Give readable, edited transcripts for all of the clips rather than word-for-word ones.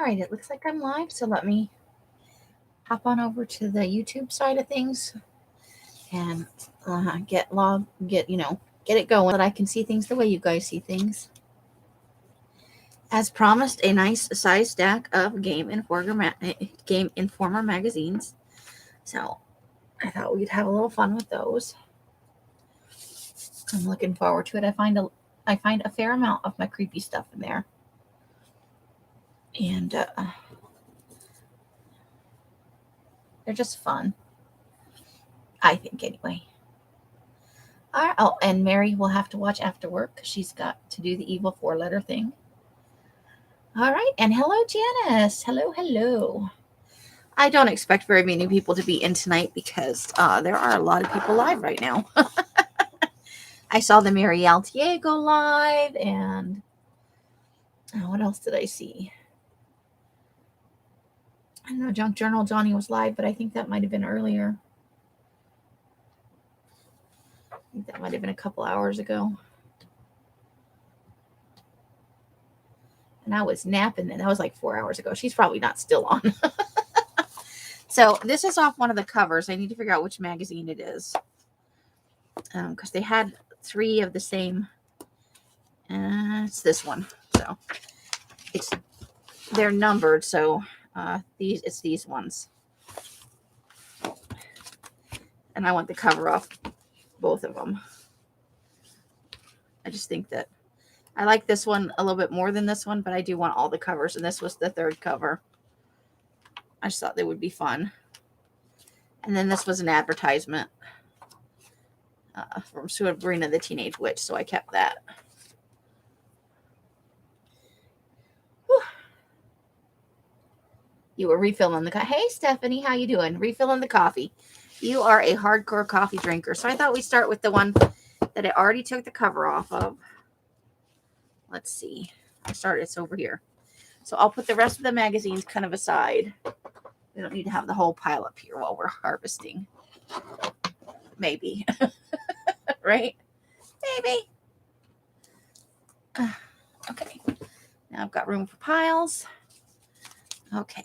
right, it looks like I'm live, so let me hop on over to the YouTube side of things and get it going so that I can see things the way you guys see things. As promised, a nice size stack of Game Informer magazines. So I thought we'd have a little fun with those. I'm looking forward to it. I find a fair amount of my creepy stuff in there, and they're just fun. I think anyway. All right. Oh, and Mary will have to watch after work because she's got to do the evil 4-letter thing. All right. And hello, Janice. Hello. I don't expect very many people to be in tonight because there are a lot of people live right now. I saw the Mary Altier go live, and what else did I see? I know Junk Journal Johnny was live, but I think that might have been earlier. I think that might have been a couple hours ago. And I was napping, and that was like 4 hours ago. She's probably not still on. So this is off one of the covers. I need to figure out which magazine it is. Because they had 3 of the same. It's this one. So they're numbered. So it's these ones. And I want the cover off both of them. I just think that I like this one a little bit more than this one, but I do want all the covers, and this was the 3rd cover. I just thought they would be fun. And then this was an advertisement from Sabrina the Teenage Witch, so I kept that. Whew. You were refilling the coffee. Hey, Stephanie, how you doing? Refilling the coffee. You are a hardcore coffee drinker, so I thought we'd start with the one that I already took the cover off of. Let's see. It's over here. So I'll put the rest of the magazines kind of aside. We don't need to have the whole pile up here while we're harvesting. Maybe. Right? Maybe. Okay. Now I've got room for piles. Okay.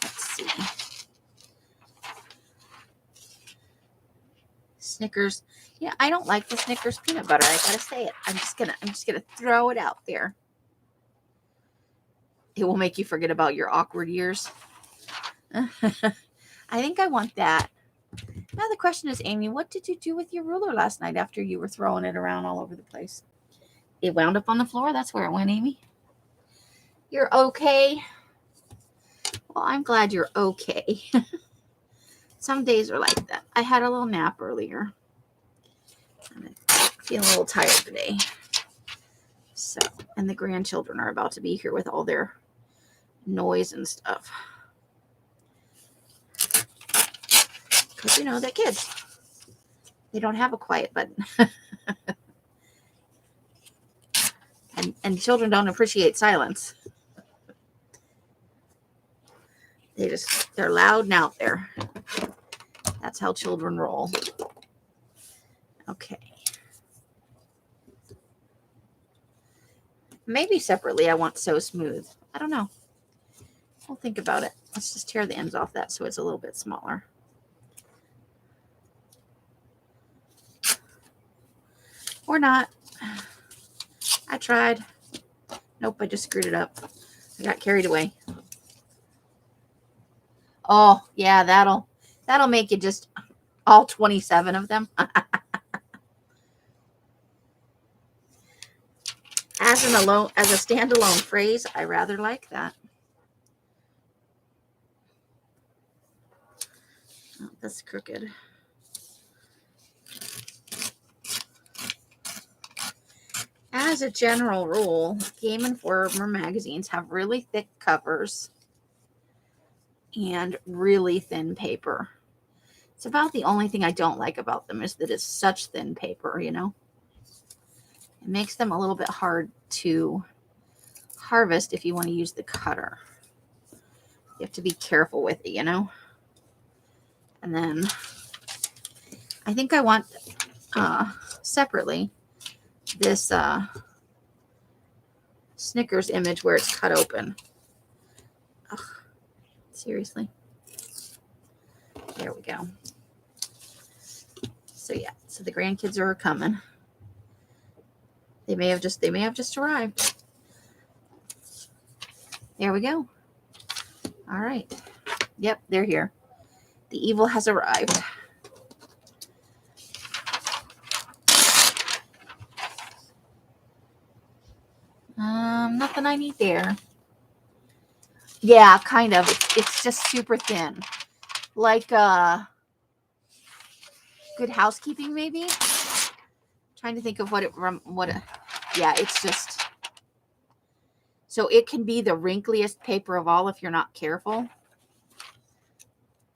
Let's see. Snickers. Yeah, I don't like the Snickers peanut butter. I gotta say it. I'm just gonna throw it out there. It will make you forget about your awkward years. I think I want that. Now the question is, Amy, what did you do with your ruler last night after you were throwing it around all over the place? It wound up on the floor. That's where it went, Amy. You're okay? Well, I'm glad you're okay. Some days are like that. I had a little nap earlier. I'm feeling a little tired today. So, and the grandchildren are about to be here with all their noise and stuff. Because, they're kids. They don't have a quiet button. and children don't appreciate silence. They're loud and out there. That's how children roll. Okay. Maybe separately I want So Smooth. I don't know. I'll think about it. Let's just tear the ends off that so it's a little bit smaller. Or not. I tried. Nope, I just screwed it up. I got carried away. Oh, yeah, that'll make you just all 27 of them. As a standalone phrase, I rather like that. Oh, that's crooked. As a general rule, Game Informer magazines have really thick covers and really thin paper. It's about the only thing I don't like about them is that it's such thin paper, It makes them a little bit hard to harvest if you want to use the cutter. You have to be careful with it, And then I think I want separately this Snickers image where it's cut open. Ugh, seriously. There we go. So yeah, so the grandkids are coming. They may have just arrived. There we go. All right. Yep, they're here. The evil has arrived. Nothing I need there. Yeah, kind of. It's just super thin. Like Good Housekeeping, maybe? Trying to think of yeah, it's just, so it can be the wrinkliest paper of all if you're not careful.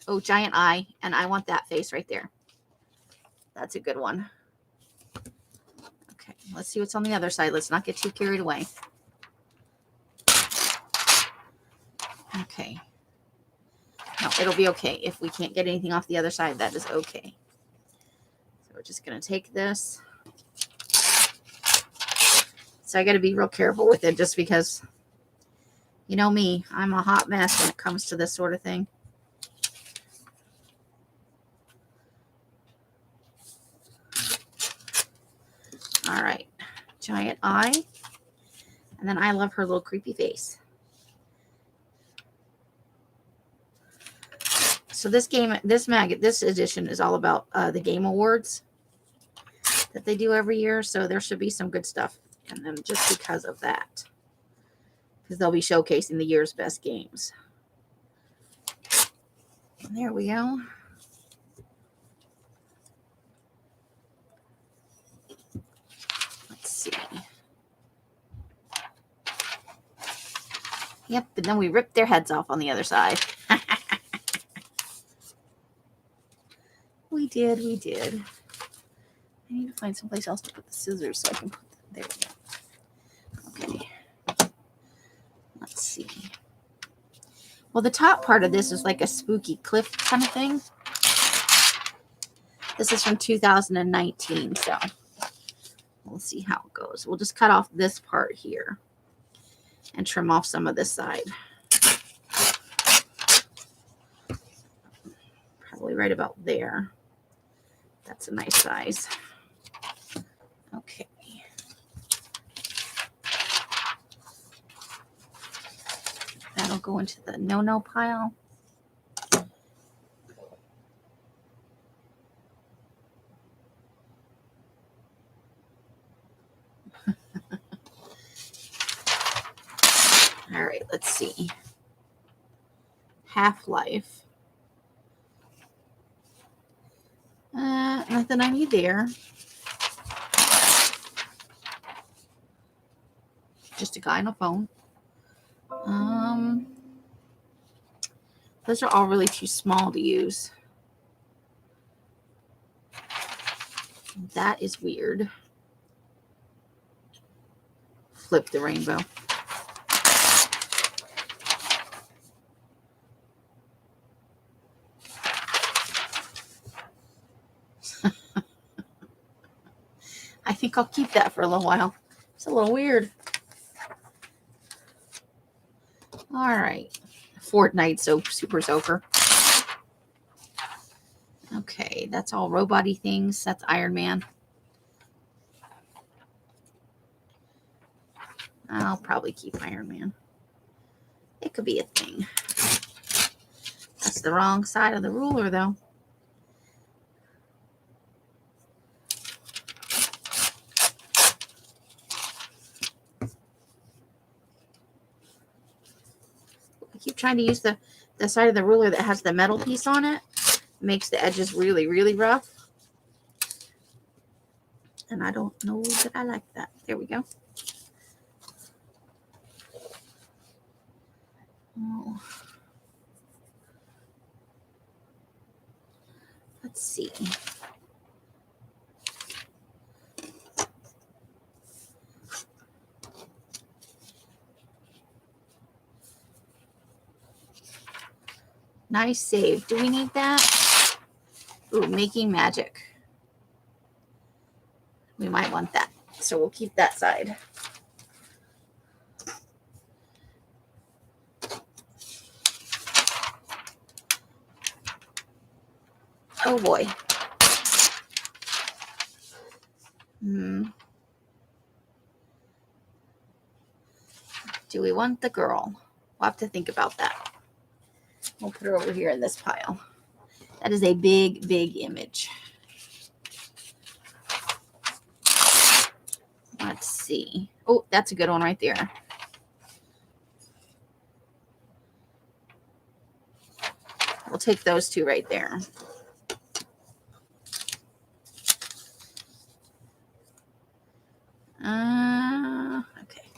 Oh, giant eye, and I want that face right there. That's a good one. Okay, let's see what's on the other side. Let's not get too carried away. Okay. No, it'll be okay. If we can't get anything off the other side, that is okay. So we're just going to take this. So I got to be real careful with it just because, you know me, I'm a hot mess when it comes to this sort of thing. All right. Giant eye. And then I love her little creepy face. So this edition is all about the game awards that they do every year. So there should be some good stuff in them just because of that. Because they'll be showcasing the year's best games. There we go. Let's see. Yep, and then we ripped their heads off on the other side. We did. I need to find someplace else to put the scissors so I can put them. There we go. Okay. Let's see. Well, the top part of this is like a spooky cliff kind of thing. This is from 2019, so we'll see how it goes. We'll just cut off this part here and trim off some of this side. Probably right about there. That's a nice size. Okay. That'll go into the no-no pile. All right, let's see. Half-Life. Nothing I need there. Just a guy on a phone. Those are all really too small to use. That is weird. Flip the rainbow. I think I'll keep that for a little while. It's a little weird. All right. Fortnite Super Soaker. Okay, that's all robot-y things. That's Iron Man. I'll probably keep Iron Man. It could be a thing. That's the wrong side of the ruler, though. I keep trying to use the side of the ruler that has the metal piece on it. Makes the edges really, really rough. And I don't know that I like that. There we go. Oh. Let's see. Nice save. Do we need that? Ooh, making magic. We might want that. So we'll keep that side. Oh boy. Do we want the girl? We'll have to think about that. We'll put her over here in this pile. That is a big, big image. Let's see. Oh, that's a good one right there. We'll take those two right there. Okay.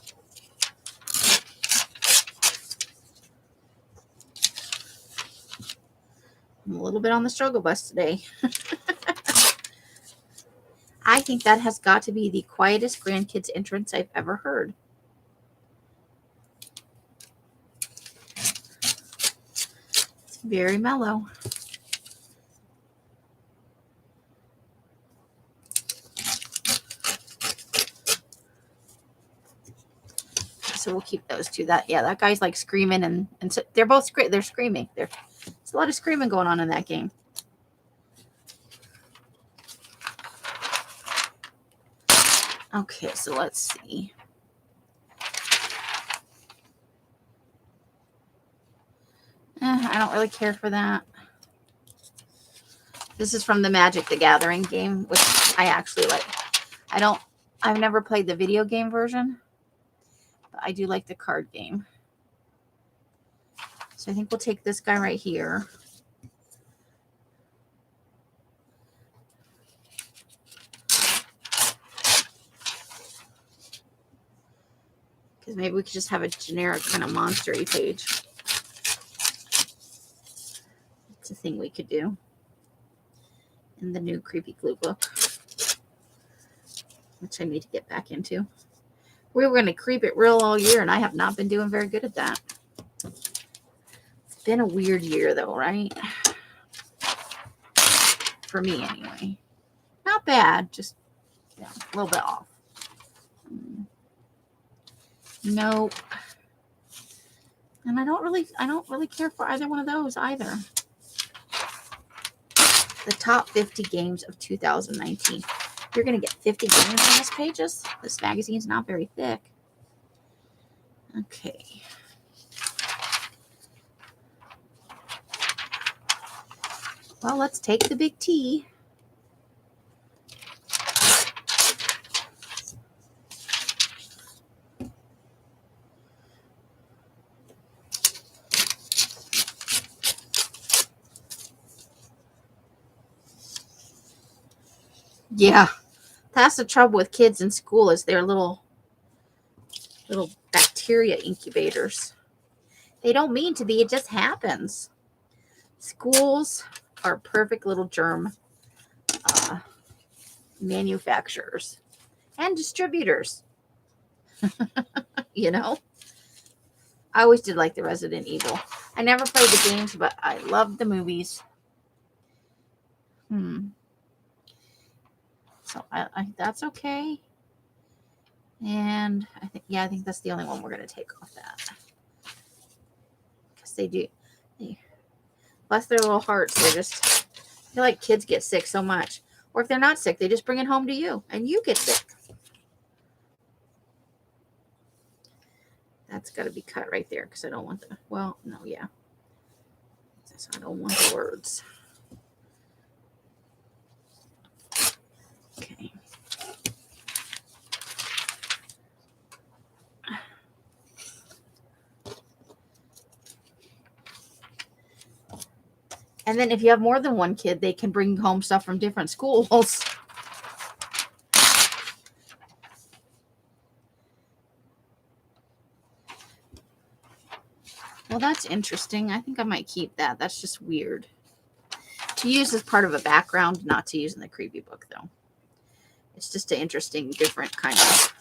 I'm a little bit on the struggle bus today. I think that has got to be the quietest grandkids entrance I've ever heard. It's very mellow. So we'll keep those two. That guy's like screaming and so they're both they're screaming. There's a lot of screaming going on in that game. Okay, so let's see. I don't really care for that. This is from the Magic the Gathering game, which I actually like. I've never played the video game version, but I do like the card game. So I think we'll take this guy right here. Because maybe we could just have a generic kind of monster-y page. It's a thing we could do in the new Creepy Glue book, which I need to get back into. We were going to creep it real all year, and I have not been doing very good at that. It's been a weird year, though, right? For me, anyway. Not bad, just a little bit off. Nope. And I don't really care for either one of those either. The top 50 games of 2019. You're going to get 50 games on this pages. This magazine's not very thick. Okay. Well, let's take the big T. Yeah, that's the trouble with kids in school is they're little bacteria incubators. They don't mean to be, it just happens. Schools are perfect little germ manufacturers and distributors. You know? I always did like the Resident Evil. I never played the games, but I loved the movies. So I that's okay. And I think that's the only one we're going to take off that. Because they bless their little hearts. I feel like kids get sick so much. Or if they're not sick, they just bring it home to you. And you get sick. That's got to be cut right there. Because I don't want I don't want the words. Okay. And then if you have more than one kid, they can bring home stuff from different schools. Well, that's interesting. I think I might keep that. That's just weird. To use as part of a background, not to use in the creepy book, though. It's just an interesting, different kind of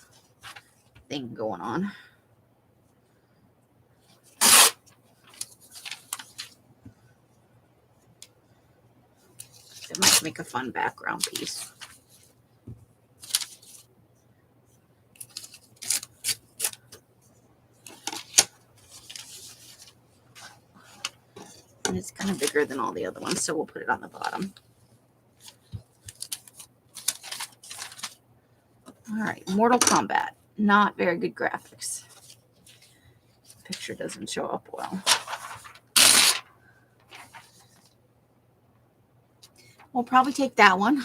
thing going on. It might make a fun background piece. And it's kind of bigger than all the other ones, so we'll put it on the bottom. All right, Mortal Kombat. Not very good graphics. Picture doesn't show up well. We'll probably take that one.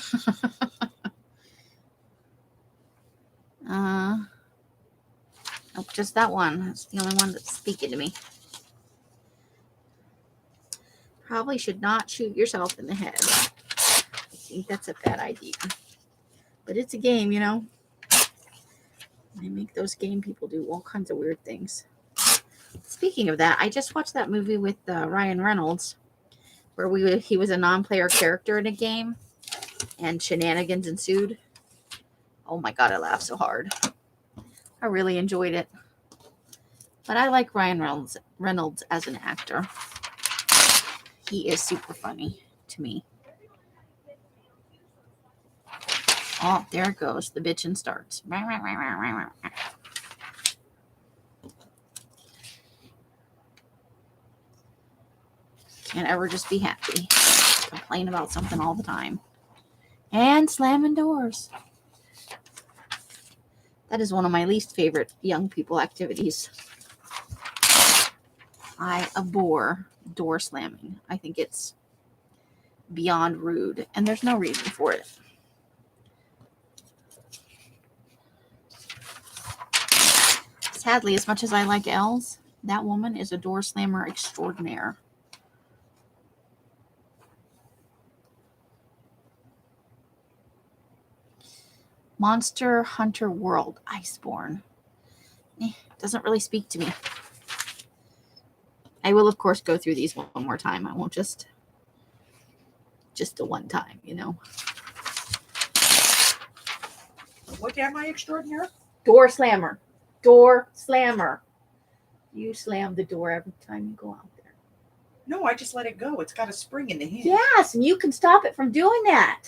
Nope, just that one. That's the only one that's speaking to me. Probably should not shoot yourself in the head. I think that's a bad idea. But it's a game, you know. They make those game people do all kinds of weird things. Speaking of that, I just watched that movie with Ryan Reynolds where he was a non-player character in a game and shenanigans ensued. Oh my God, I laughed so hard. I really enjoyed it. But I like Ryan Reynolds as an actor. He is super funny to me. Oh, there it goes. The bitchin' starts. Can't ever just be happy. Complain about something all the time. And slamming doors. That is one of my least favorite young people activities. I abhor door slamming. I think it's beyond rude, and there's no reason for it. Sadly, as much as I like elves, that woman is a door slammer extraordinaire. Monster Hunter World, Iceborne. Doesn't really speak to me. I will, of course, go through these one more time. I won't just the one time, you know. What am I extraordinary? Door slammer. Door slammer. You slam the door every time you go out there. No, I just let it go. It's got a spring in the hinge. Yes, and you can stop it from doing that.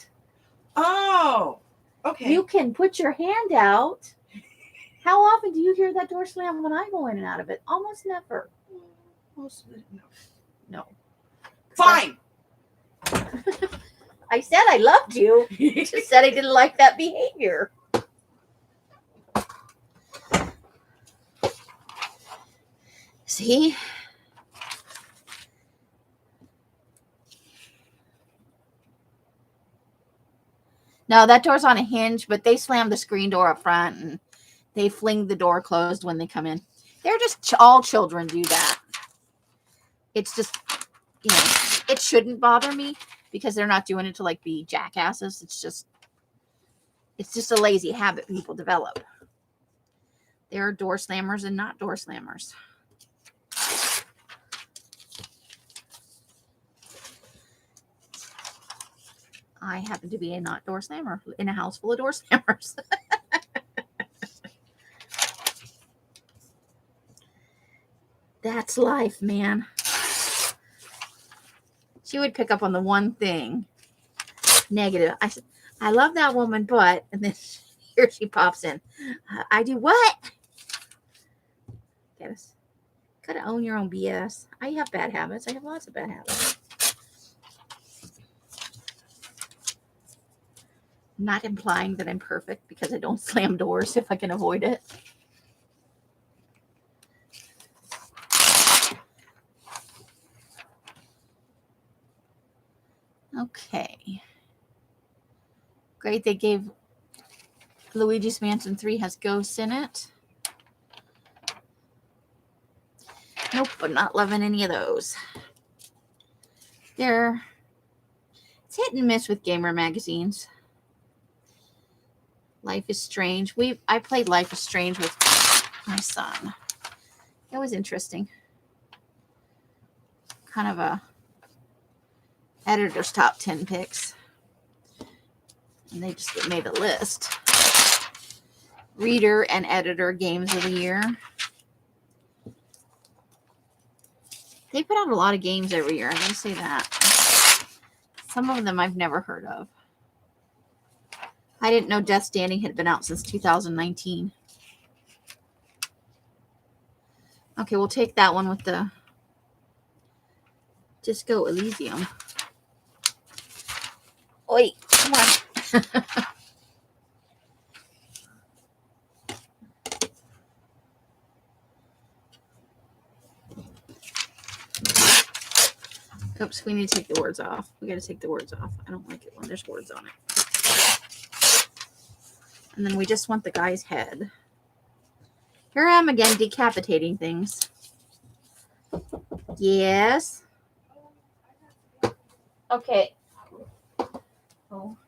Oh, okay. You can put your hand out. How often do you hear that door slam when I go in and out of it? Almost never. No. Fine. I said I loved you. You just said I didn't like that behavior. See? No, that door's on a hinge, but they slam the screen door up front and they fling the door closed when they come in. They're just all children do that. It's just, you know, it shouldn't bother me because they're not doing it to like be jackasses. It's just a lazy habit people develop. There are door slammers and not door slammers. I happen to be a not door slammer in a house full of door slammers. That's life, man. She would pick up on the one thing negative. I said, I love that woman, but, and then here she pops in. I do what? Get us. Gotta own your own BS. I have bad habits. I have lots of bad habits. Not implying that I'm perfect because I don't slam doors if I can avoid it. Okay. Great. They gave Luigi's Mansion 3 has ghosts in it. Nope, I'm not loving any of those. It's hit and miss with gamer magazines. Life is Strange. I played Life is Strange with my son. It was interesting. Kind of a editor's top 10 picks. And they just made a list. Reader and editor games of the year. They put out a lot of games every year. I'm going to say that. Some of them I've never heard of. I didn't know Death Stranding had been out since 2019. Okay, we'll take that one with the Disco Elysium. Oi, come on. Oops, we need to take the words off. We got to take the words off. I don't like it when there's words on it. And then we just want the guy's head. Here I am again, decapitating things. Yes. Okay. Oh.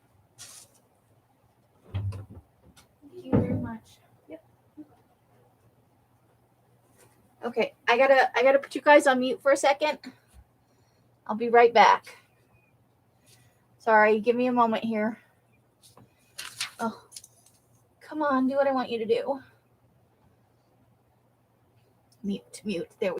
Thank you very much. Yep. Okay, I gotta put you guys on mute for a second. I'll be right back. Sorry, give me a moment here. Oh, come on, do what I want you to do. Mute. There we go.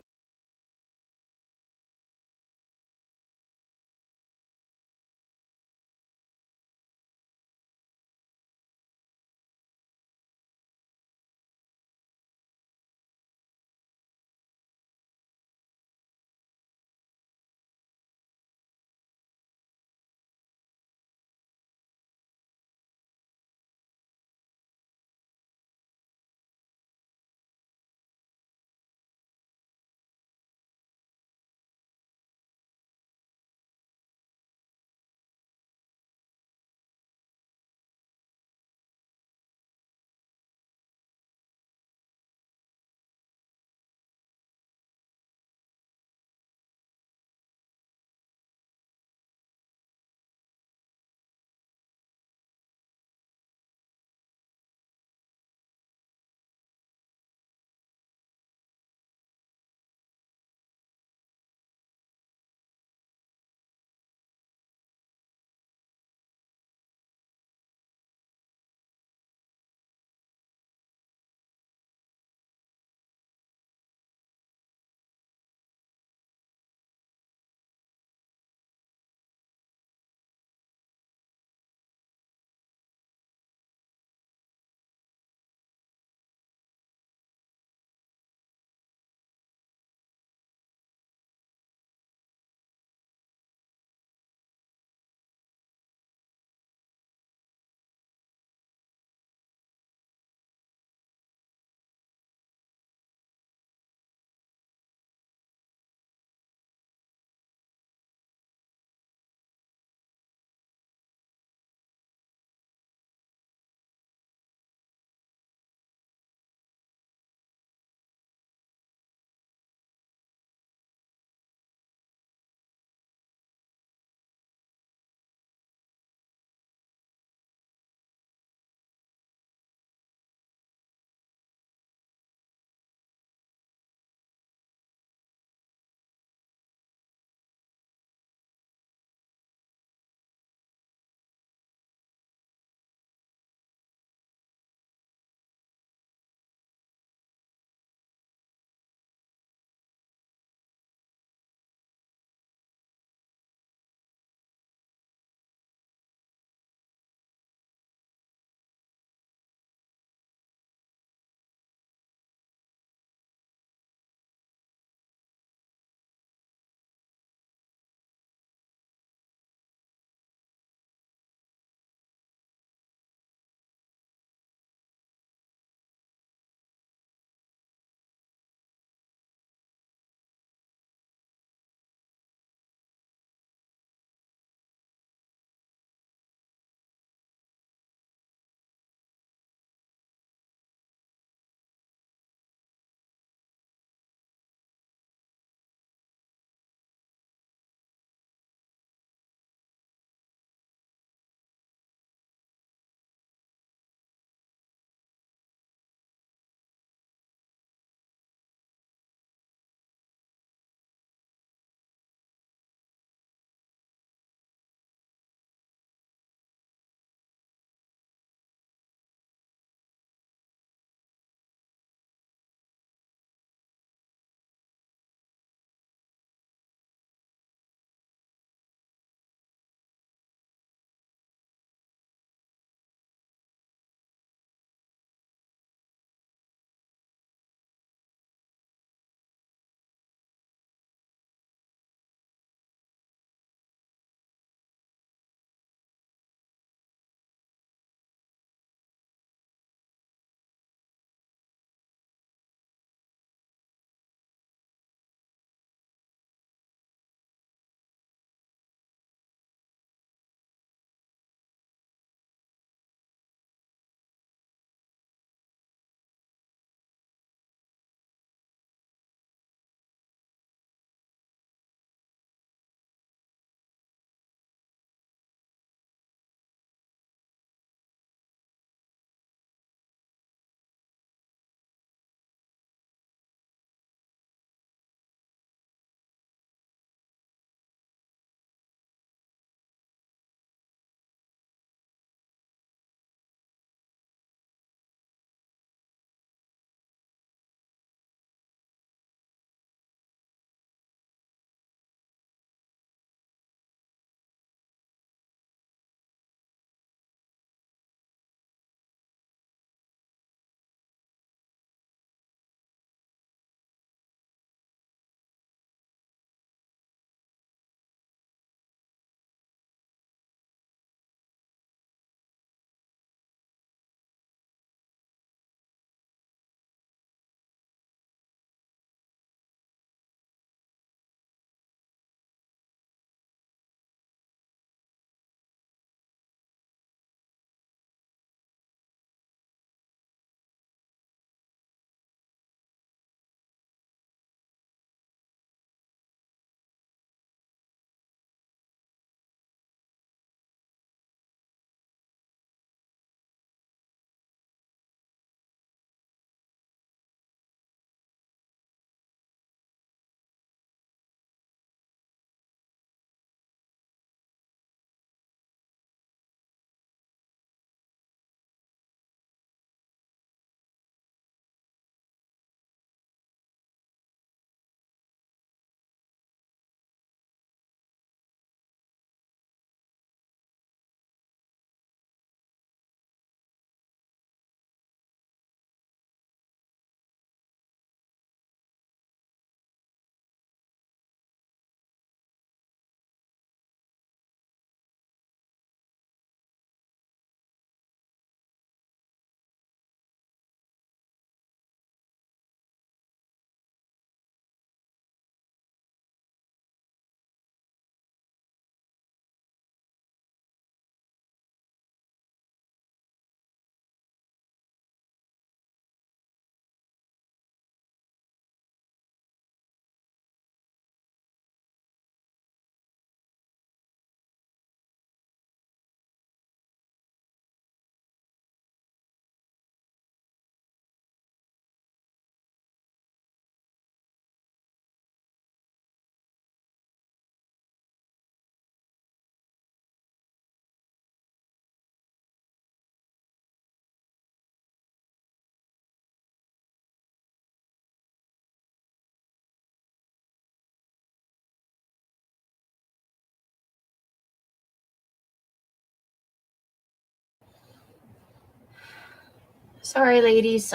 Sorry, ladies.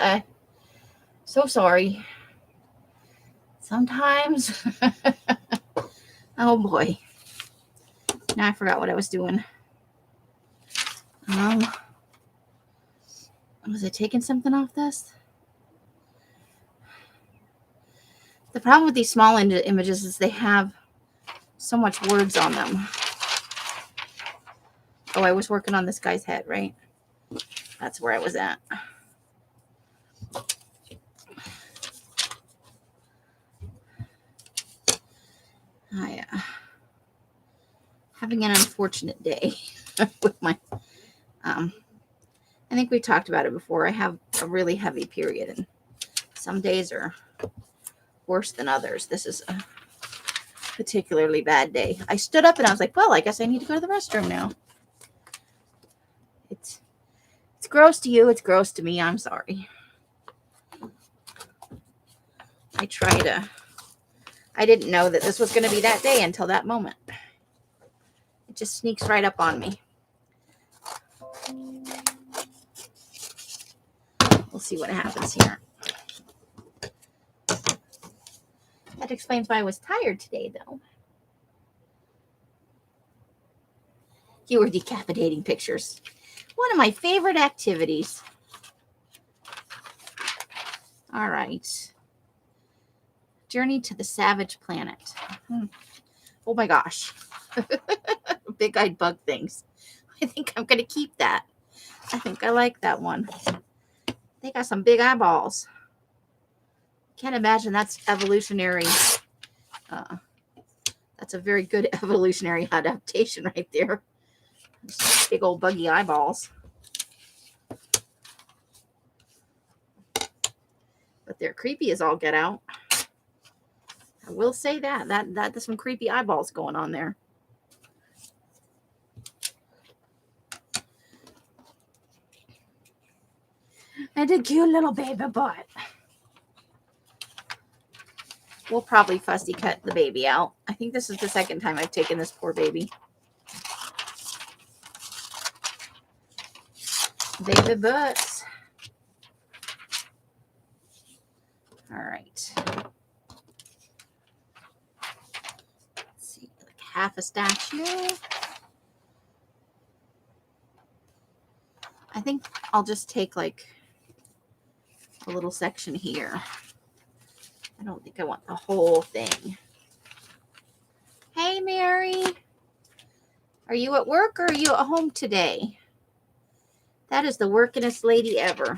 So sorry. Sometimes. Oh boy. Now I forgot what I was doing. Was I taking something off this? The problem with these small images is they have so much words on them. Oh, I was working on this guy's head, right? That's where I was at. Having an unfortunate day with my, I think we talked about it before. I have a really heavy period, and some days are worse than others. This is a particularly bad day. I stood up and I was like, well, I guess I need to go to the restroom now. It's gross to you. It's gross to me. I'm sorry. I didn't know that this was going to be that day until that moment. It just sneaks right up on me. We'll see what happens here. That explains why I was tired today, though. You were decapitating pictures. One of my favorite activities. All right. Journey to the Savage Planet. Oh my gosh. Big-eyed bug things. I think I'm going to keep that. I think I like that one. They got some big eyeballs. Can't imagine that's evolutionary. That's a very good evolutionary adaptation right there. Just big old buggy eyeballs. But they're creepy as all get out. I will say that there's some creepy eyeballs going on there. And a cute little baby butt. We'll probably fussy cut the baby out. I think this is the second time I've taken this poor baby. Baby butts. All right. Let's see, like half a statue. I think I'll just take like a little section here. I don't think I want the whole thing. Hey, Mary. Are you at work or are you at home today? That is the workingest lady ever.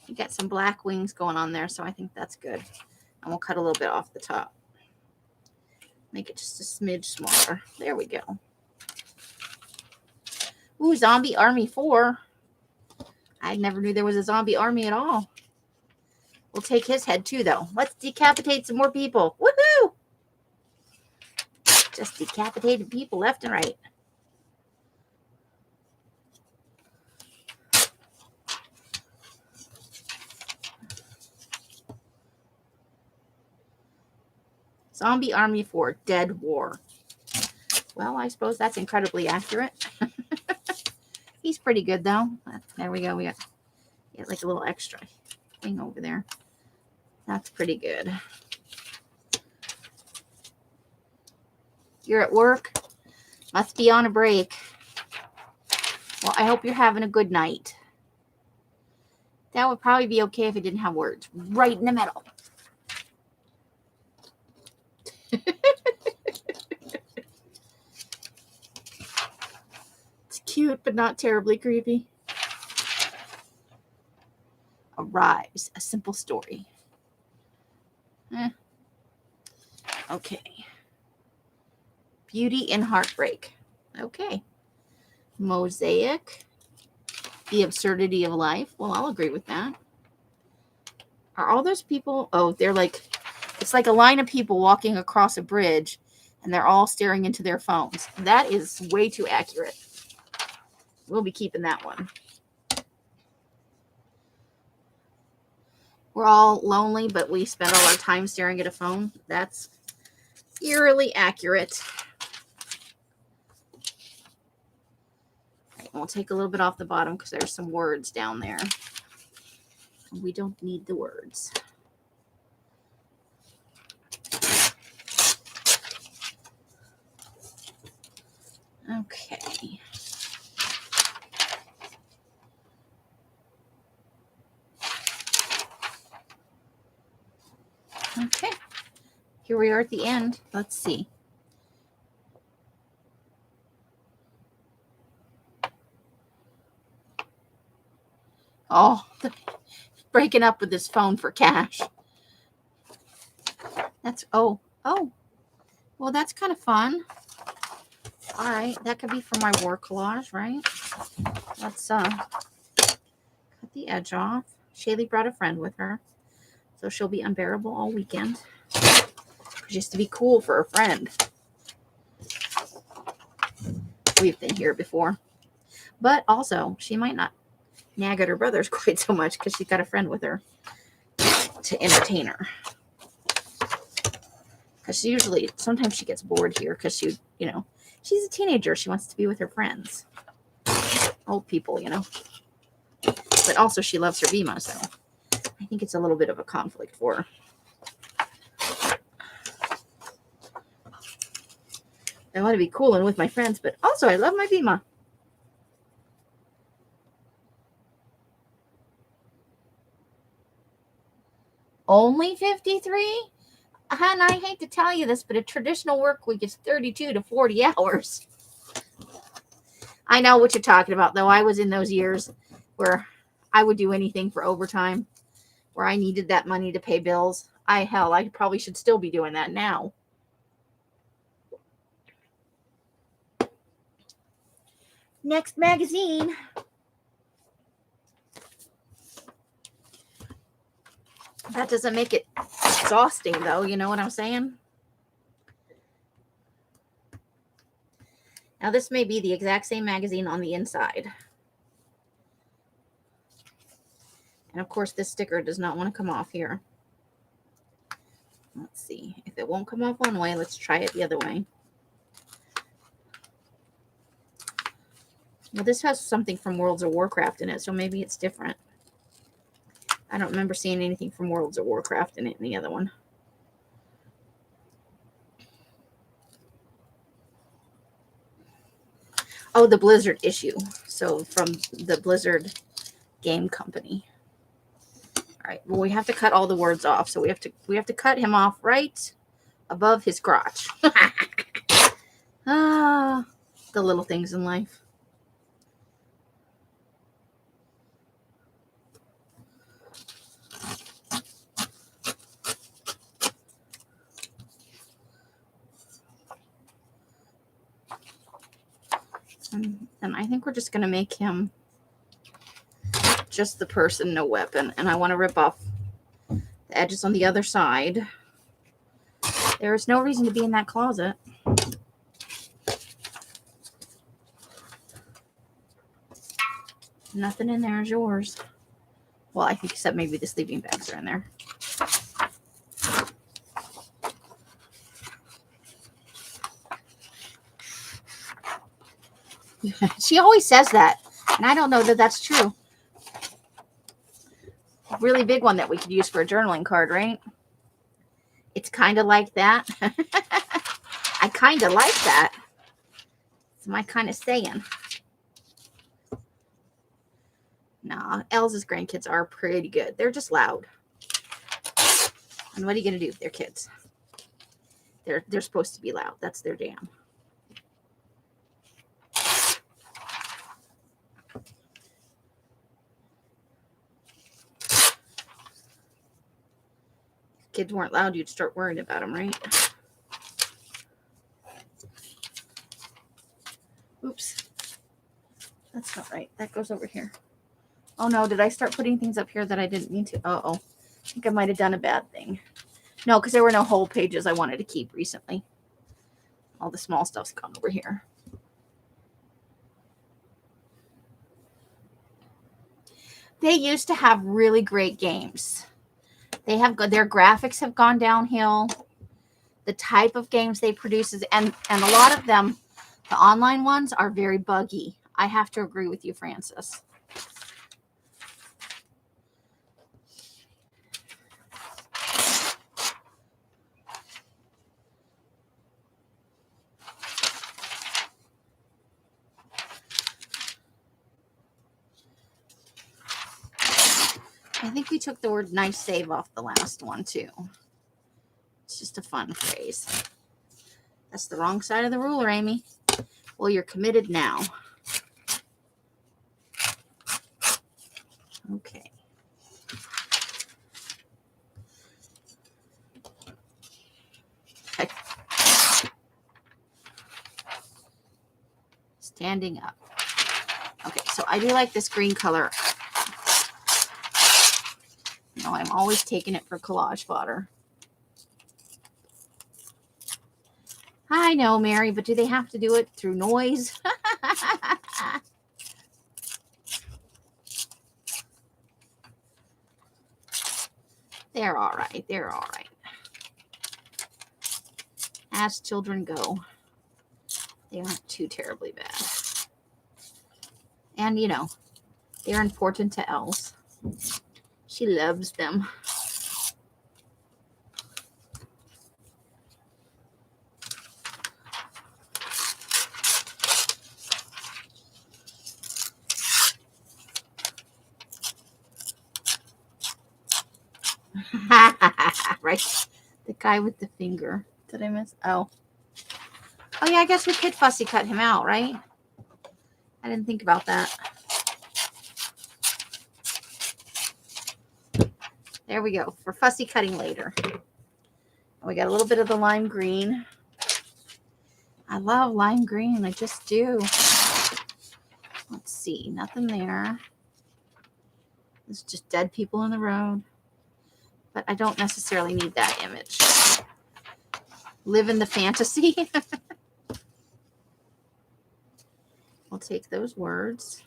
You got some black wings going on there, so I think that's good. And we'll cut a little bit off the top. Make it just a smidge smaller. There we go. Ooh, Zombie Army 4. I never knew there was a zombie army at all. We'll take his head too, though. Let's decapitate some more people. Woohoo! Just decapitated people left and right. Zombie Army 4, Dead War. Well, I suppose that's incredibly accurate. He's pretty good, though. There we go. We got like a little extra thing over there. That's pretty good. You're at work? Must be on a break. Well, I hope you're having a good night. That would probably be okay if it didn't have words. Right in the middle. It's cute, but not terribly creepy. Arise, a simple story. Okay. Beauty and heartbreak. Okay. Mosaic. The absurdity of life. Well, I'll agree with that. Are all those people? Oh, they're like, it's like a line of people walking across a bridge and they're all staring into their phones. That is way too accurate. We'll be keeping that one. We're all lonely, but we spend all our time staring at a phone. That's Eerily accurate. Right, we'll take a little bit off the bottom because there's some words down there. We don't need the words. Okay. Okay. Here we are at the end. Let's see. Oh, breaking up with his phone for cash. That's, oh, well, that's kind of fun. All right, that could be for my war collage, right? Let's cut the edge off. Shaylee brought a friend with her, so she'll be unbearable all weekend. Just to be cool for a friend. We've been here before. But also, she might not nag at her brothers quite so much because she's got a friend with her to entertain her. Because usually, sometimes she gets bored here because she, you know, she's a teenager. She wants to be with her friends. Old people, you know. But also, she loves her Vima, so I think it's a little bit of a conflict for her. I want to be cool and with my friends, but also I love my Vima. Only 53? Hon, I hate to tell you this, but a traditional work week is 32 to 40 hours. I know what you're talking about, though. I was in those years where I would do anything for overtime, where I needed that money to pay bills. I probably should still be doing that now. Next magazine. That doesn't make it exhausting, though. You know what I'm saying? Now, this may be the exact same magazine on the inside. And, of course, this sticker does not want to come off here. Let's see. If it won't come off one way, let's try it the other way. Well, this has something from Worlds of Warcraft in it, so maybe it's different. I don't remember seeing anything from Worlds of Warcraft in it in the other one. Oh, the Blizzard issue. So from the Blizzard game company. All right. Well, we have to cut all the words off. So we have to cut him off right above his crotch. The little things in life. And I think we're just going to make him just the person, no weapon. And I want to rip off the edges on the other side. There is no reason to be in that closet. Nothing in there is yours. Well, I think except maybe the sleeping bags are in there. She always says that, and I don't know that that's true. A really big one that we could use for a journaling card, right? It's kind of like that. I kind of like that. It's my kind of saying. Nah, Elsa's grandkids are pretty good. They're just loud. And what are you going to do? They're kids. They're supposed to be loud. That's their jam. If kids weren't loud, you'd start worrying about them, right? Oops. That's not right. That goes over here. Oh no, did I start putting things up here that I didn't need to? Uh-oh. I think I might have done a bad thing. No, because there were no whole pages I wanted to keep recently. All the small stuff's gone over here. They used to have really great games. They have their graphics have gone downhill. the type of games they produce is, and a lot of them, the online ones, are very buggy. I have to agree with you, Francis. I think we took the word nice save off the last one too. It's just a fun phrase. That's the wrong side of the ruler, Amy. Well, you're committed now. Okay. Okay. Standing up. Okay, so I do like this green color. You know, I'm always taking it for collage fodder. I know, Mary, but do they have to do it through noise? They're all right. They're all right. As children go, they aren't too terribly bad. And, you know, they're important to Els. She loves them. Right? The guy with the finger. Did I miss? Oh. Oh, yeah, I guess we could fussy cut him out, right? I didn't think about that. There we go. For fussy cutting later. We got a little bit of the lime green. I love lime green. I just do. Let's see. Nothing there. It's just dead people in the road. But I don't necessarily need that image. Live in the fantasy. We'll take those words.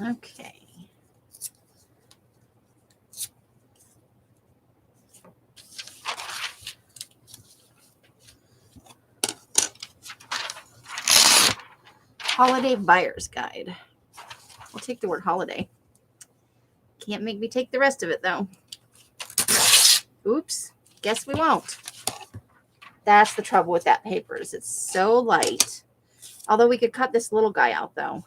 Okay. Holiday buyer's guide. We'll take the word holiday. Can't make me take the rest of it, though. Oops. Guess we won't. That's the trouble with that paper, is it's so light. Although we could cut this little guy out, though.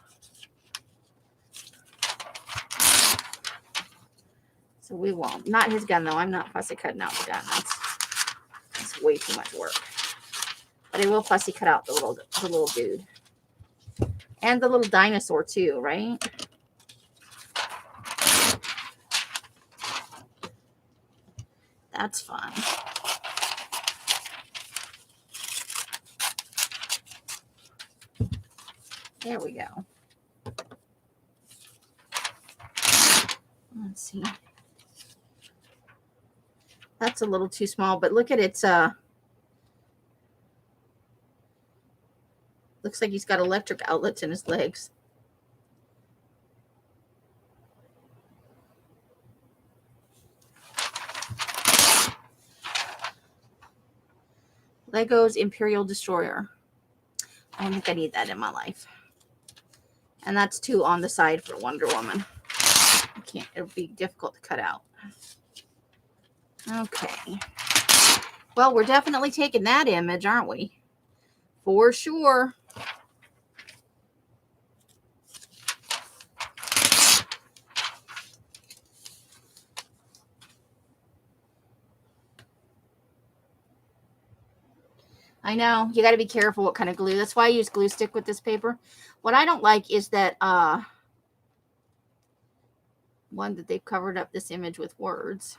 So we won't. Not his gun, though. I'm not fussy cutting out the gun. That's way too much work. But I will fussy cut out the little dude. And the little dinosaur, too, right? That's fun. There we go. Let's see. That's a little too small, but look at its looks like he's got electric outlets in his legs. Lego's Imperial Destroyer. I don't think I need that in my life. And that's 2 on the side for Wonder Woman. I can't, it'll be difficult to cut out. Okay. Well, we're definitely taking that image, aren't we? For sure. I know. You got to be careful what kind of glue. That's why I use glue stick with this paper. What I don't like is that one that they've covered up this image with words.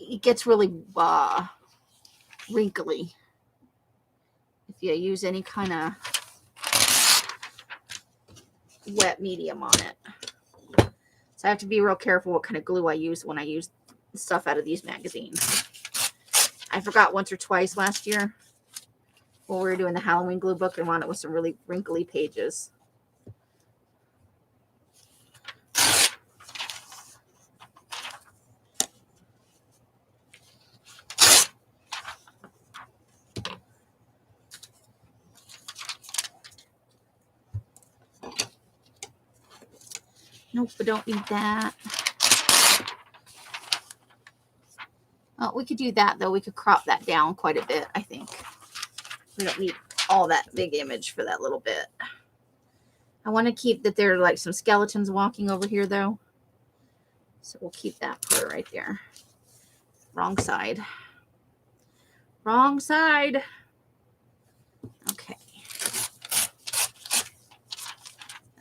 It gets really wrinkly if you use any kind of wet medium on it. So I have to be real careful what kind of glue I use when I use stuff out of these magazines. I forgot once or twice last year. Well, we were doing the Halloween glue book and wanted with some really wrinkly pages. Nope, we don't need that. Oh, we could do that, though. We could crop that down quite a bit, I think. We don't need all that big image for that little bit. I want to keep that there are like some skeletons walking over here, though. So we'll keep that part right there. Wrong side. Wrong side. Okay.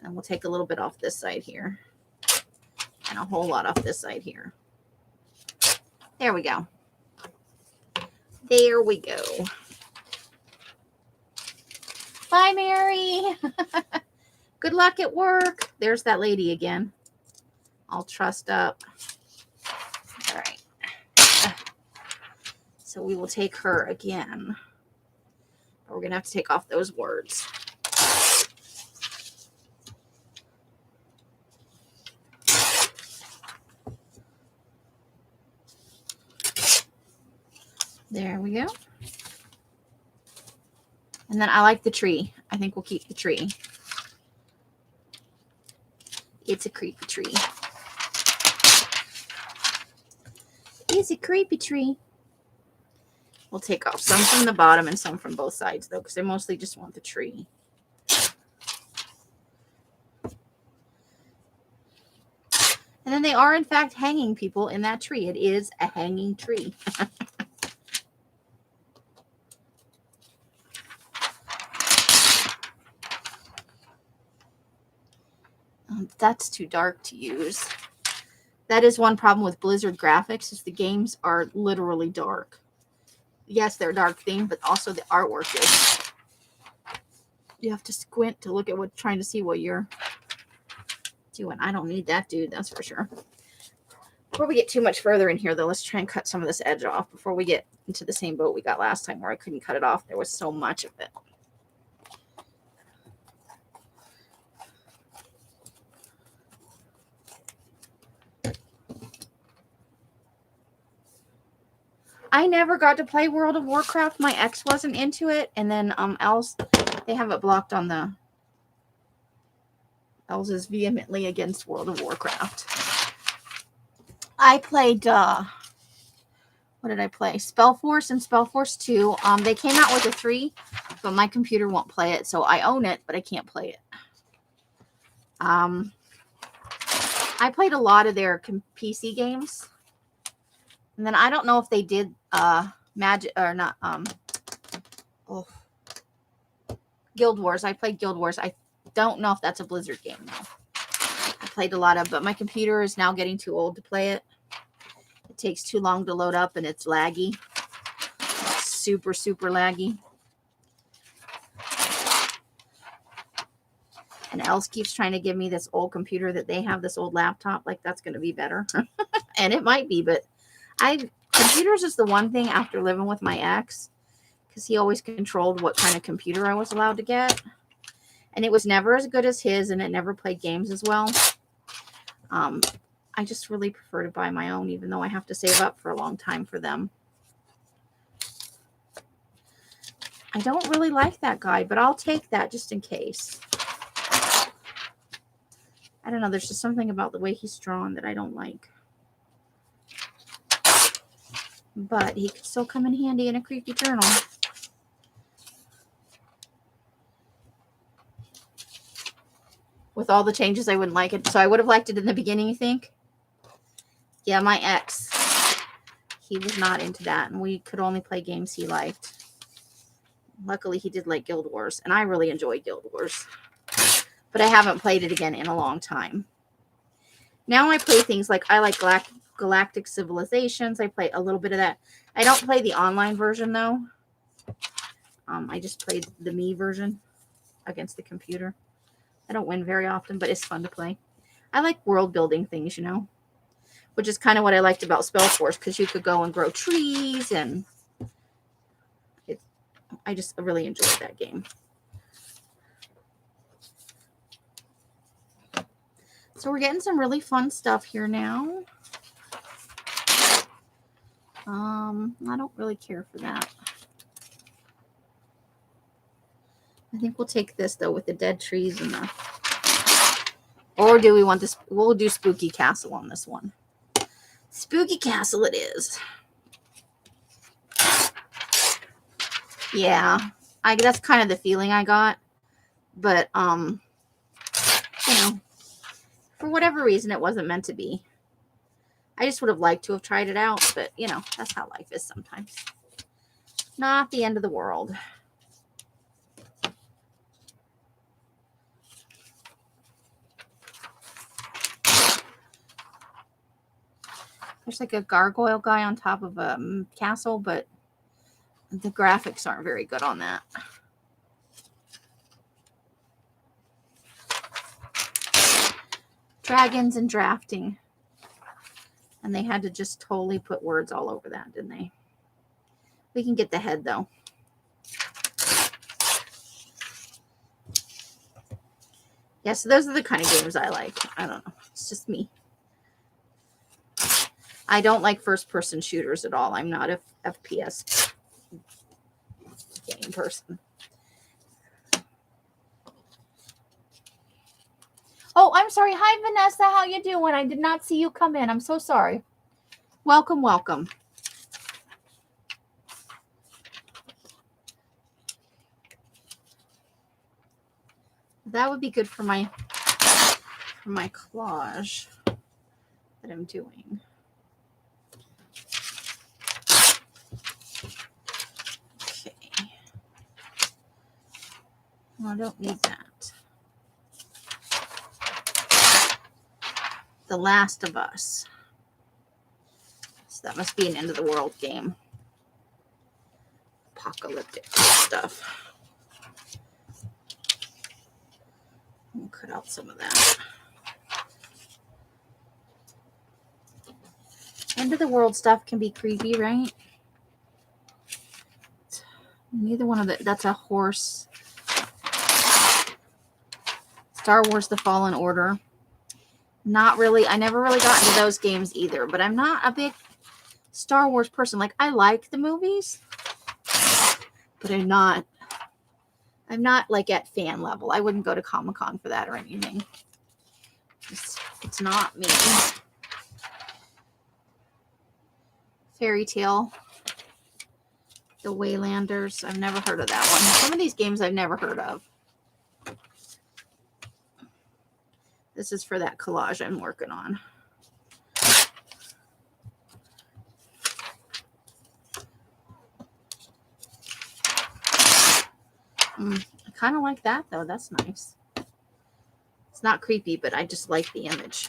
And we'll take a little bit off this side here. And a whole lot off this side here. There we go. There we go. Bye, Mary. Good luck at work. There's that lady again. All trussed up. All right. So we will take her again. We're going to have to take off those words. There we go. And then I like the tree. I think we'll keep the tree. It's a creepy tree. It's a creepy tree. We'll take off some from the bottom and some from both sides, though, because I mostly just want the tree. And then they are, in fact, hanging people in that tree. It is a hanging tree. That's too dark to use. That is one problem with Blizzard graphics, is the games are literally dark. Yes, they're dark themed, but also the artwork is. You have to squint to look at what, trying to see what you're doing. I don't need that, dude. That's for sure. Before we get too much further in here, though, let's try and cut some of this edge off before we get into the same boat we got last time where I couldn't cut it off. There was so much of it. I never got to play World of Warcraft. My ex wasn't into it. And then Els, they have it blocked on the... Els is vehemently against World of Warcraft. I played... what did I play? Spellforce and Spellforce 2. They came out with a 3, but my computer won't play it. So I own it, but I can't play it. I played a lot of their PC games. And then I don't know if they did Magic or not. Guild Wars. I played Guild Wars. I don't know if that's a Blizzard game though. I played a lot of, but my computer is now getting too old to play it. It takes too long to load up and it's laggy. It's super, super laggy. And Els keeps trying to give me this old computer that they have, this old laptop. Like that's going to be better. And it might be, but computers is the one thing after living with my ex, because he always controlled what kind of computer I was allowed to get. And it was never as good as his, and it never played games as well. I just really prefer to buy my own, even though I have to save up for a long time for them. I don't really like that guy, but I'll take that just in case. I don't know. There's just something about the way he's drawn that I don't like. But he could still come in handy in a creepy journal. With all the changes, I wouldn't like it. So I would have liked it in the beginning, you think? Yeah, my ex, he was not into that. And we could only play games he liked. Luckily, he did like Guild Wars. And I really enjoy Guild Wars. But I haven't played it again in a long time. Now I play things like, I like Galactic Civilizations. I play a little bit of that. I don't play the online version, though. I just played the me version against the computer. I don't win very often, but it's fun to play. I like world building things, you know, which is kind of what I liked about Spellforce, because you could go and grow trees, and I just really enjoyed that game. So we're getting some really fun stuff here now. I don't really care for that. I think we'll take this though with the dead trees and the. Or do we want this? We'll do Spooky Castle on this one. Spooky Castle it is. Yeah, that's kind of the feeling I got. But you know, for whatever reason, it wasn't meant to be. I just would have liked to have tried it out, but you know, that's how life is sometimes. Not the end of the world. There's like a gargoyle guy on top of a castle, but the graphics aren't very good on that. Dragons and drafting. And they had to just totally put words all over that, didn't they? We can get the head, though. Yeah, so those are the kind of games I like. I don't know. It's just me. I don't like first-person shooters at all. I'm not a FPS game person. Oh, I'm sorry. Hi, Vanessa. How you doing? I did not see you come in. I'm so sorry. Welcome, welcome. That would be good for my collage that I'm doing. Okay. Well, I don't need that. The Last of Us. So that must be an end of the world game. Apocalyptic stuff. We'll cut out some of that. End of the world stuff can be creepy, right? Neither one of that's a horse. Star Wars The Fallen Order. Not really. I never really got into those games either, but I'm not a big Star Wars person. Like, I like the movies, but I'm not like at fan level. I wouldn't go to Comic-Con for that or anything. It's not me. Fairy Tale. The Waylanders. I've never heard of that one. Some of these games I've never heard of. This is for that collage I'm working on. I kind of like that, though. That's nice. It's not creepy, but I just like the image.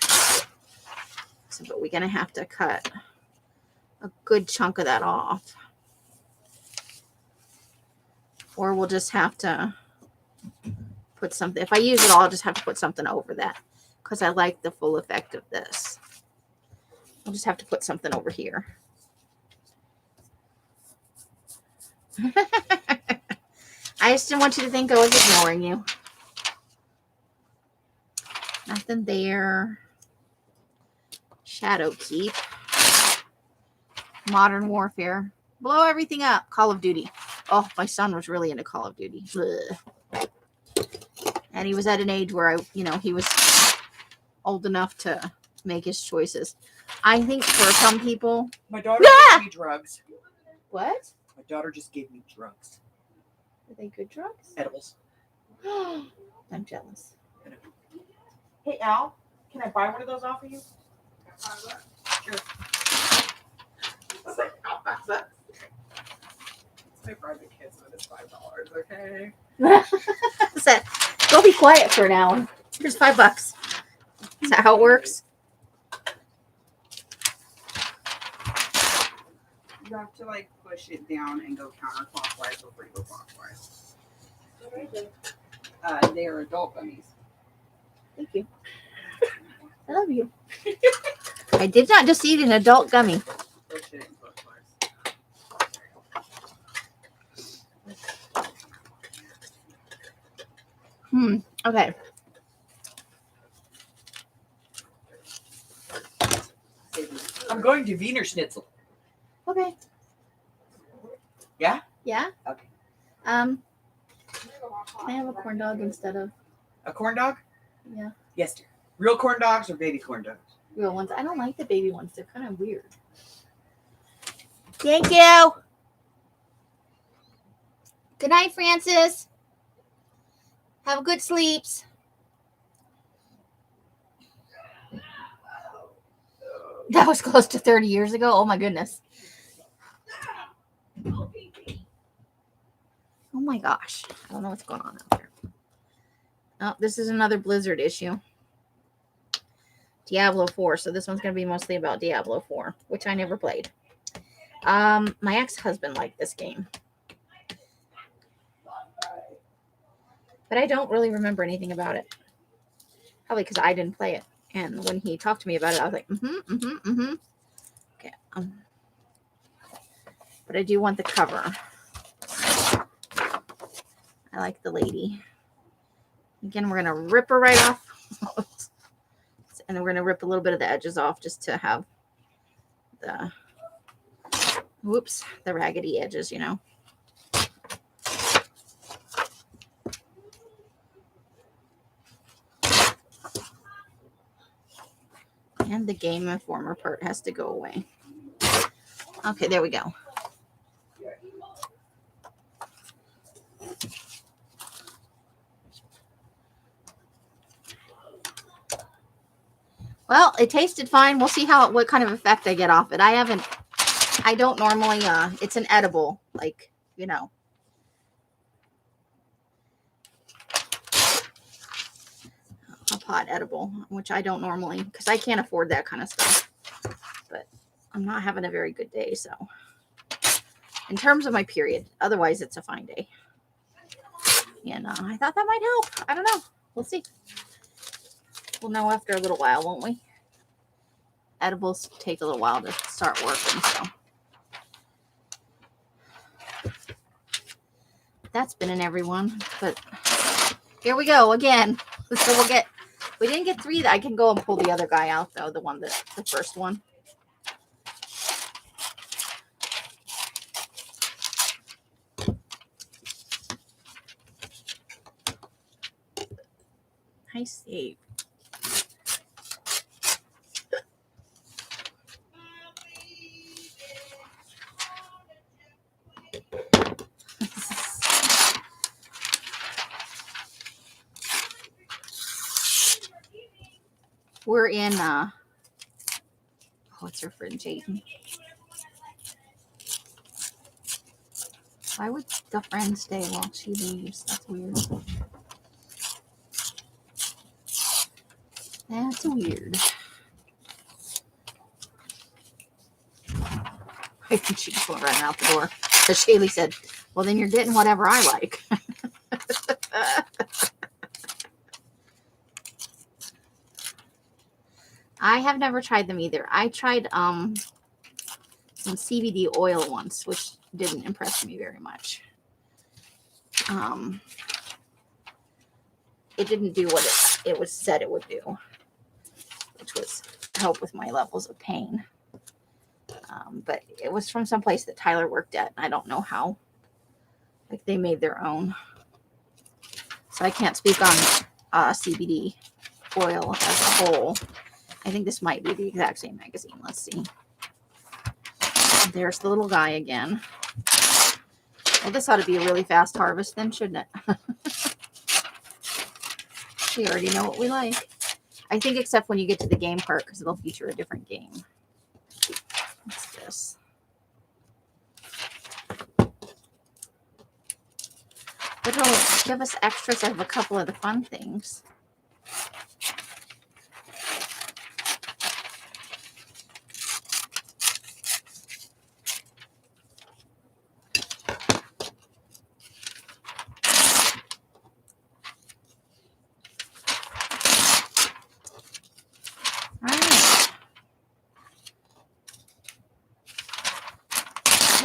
So, but we're going to have to cut a good chunk of that off. Or we'll just have to put something. If I use it all, I'll just have to put something over that. Because I like the full effect of this. I'll just have to put something over here. I just didn't want you to think I was ignoring you. Nothing there. Shadow Keep. Modern Warfare. Blow everything up. Call of Duty. Oh, my son was really into Call of Duty. Ugh. And he was at an age where he was old enough to make his choices. I think for some people, My daughter gave me drugs. what? My daughter just gave me drugs. Are they good drugs? Edibles. I'm jealous. Hey, Al, can I buy one of those off of you? Sure. It's like, how much that? I bribe the kids with it's $5, okay? Said, go be quiet for an hour. Here's $5. Is that how it works? You have to like push it down and go counterclockwise before you go clockwise. They are adult gummies. Thank you. I love you. I did not just eat an adult gummy. Push it clockwise. Okay. I'm going to Wiener Schnitzel. Okay. Yeah? Yeah? Okay. Can I have a corn dog instead of... A corn dog? Yeah. Yes, dear. Real corn dogs or baby corn dogs? Real ones. I don't like the baby ones. They're kind of weird. Thank you. Good night, Francis. Have good sleeps. That was close to 30 years ago. Oh, my goodness. Oh, my gosh. I don't know what's going on out there. Oh, this is another Blizzard issue. Diablo 4. So this one's going to be mostly about Diablo 4, which I never played. My ex-husband liked this game. But I don't really remember anything about it. Probably because I didn't play it. And when he talked to me about it, I was like, Okay. But I do want the cover. I like the lady. Again, we're going to rip her right off. And then we're going to rip a little bit of the edges off just to have the, the raggedy edges, you know. And the Game Informer part has to go away. Okay, there we go. Well, it tasted fine. We'll see what kind of effect I get off it. I don't normally, it's an edible, like, you know. A pot edible, which I don't normally, because I can't afford that kind of stuff. But I'm not having a very good day, so. In terms of my period, otherwise it's a fine day. And I thought that might help. I don't know. We'll see. We'll know after a little while, won't we? Edibles take a little while to start working, so. That's been in everyone, but here we go again. So we didn't get 3. I can go and pull the other guy out though, the first one. Nice save. We're in what's her friend Jayden? Why would the friend stay while she leaves? That's weird. That's weird. I think she just went running out the door. As Shaylee said, well, then you're getting whatever I like. I have never tried them either. I tried some CBD oil once, which didn't impress me very much. It didn't do what it was said it would do, which was help with my levels of pain. But it was from some place that Tyler worked at. I don't know how. Like they made their own. So I can't speak on CBD oil as a whole. I think this might be the exact same magazine. Let's see. There's the little guy again. Well, this ought to be a really fast harvest then, shouldn't it? We already know what we like. I think except when you get to the game part, because it'll feature a different game. What's this? It'll give us extras of a couple of the fun things.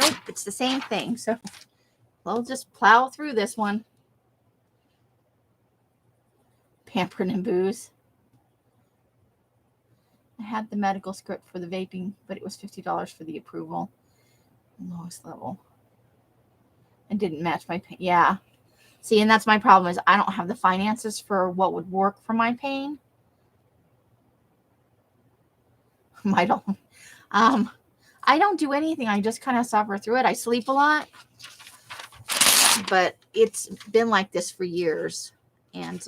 Nope, it's the same thing. So we'll just plow through this one. Pampering and booze. I had the medical script for the vaping, but it was $50 for the approval. Lowest level. And didn't match my pain. Yeah. See, and that's my problem is I don't have the finances for what would work for my pain. I don't do anything. I just kind of suffer through it. I sleep a lot. But it's been like this for years. And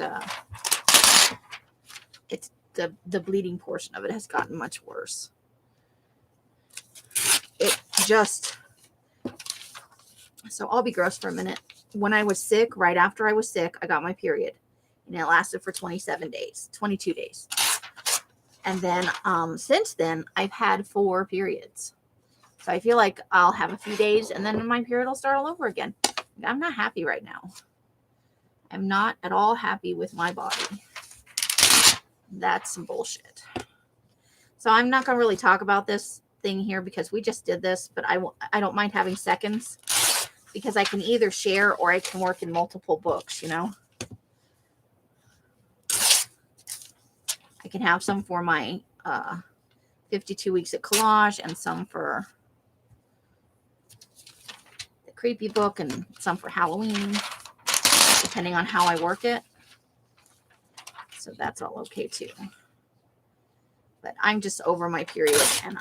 it's the bleeding portion of it has gotten much worse. So I'll be gross for a minute. When I was sick, right after I was sick, I got my period. And it lasted for 22 days. And then since then, I've had 4 periods. So I feel like I'll have a few days and then my period will start all over again. I'm not happy right now. I'm not at all happy with my body. That's some bullshit. So I'm not going to really talk about this thing here because we just did this, but I don't mind having seconds because I can either share or I can work in multiple books, you know. I can have some for my 52 weeks at collage and some for the creepy book and some for Halloween, depending on how I work it. So that's all okay too. But I'm just over my period and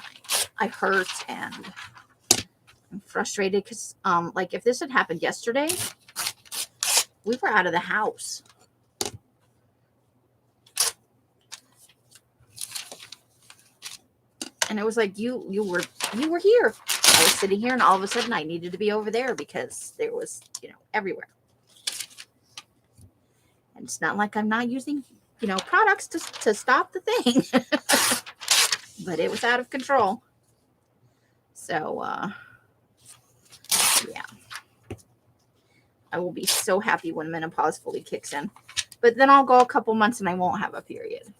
I hurt and I'm frustrated because like if this had happened yesterday, we were out of the house. And it was like you were here. I was sitting here and all of a sudden I needed to be over there because there was, everywhere. And it's not like I'm not using, products to stop the thing. But it was out of control. So, yeah. I will be so happy when menopause fully kicks in. But then I'll go a couple months and I won't have a period.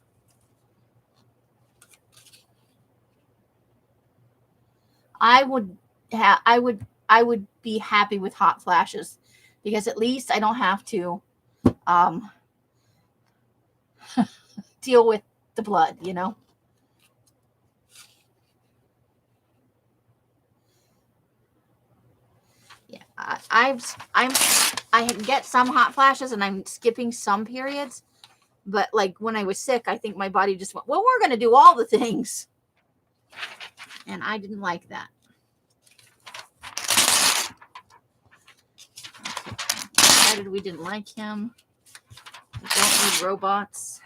I would be happy with hot flashes because at least I don't have to deal with the blood, Yeah, I get some hot flashes and I'm skipping some periods, but like when I was sick, I think my body just went, well, we're going to do all the things. And I didn't like that. Decided we didn't like him. We don't need robots.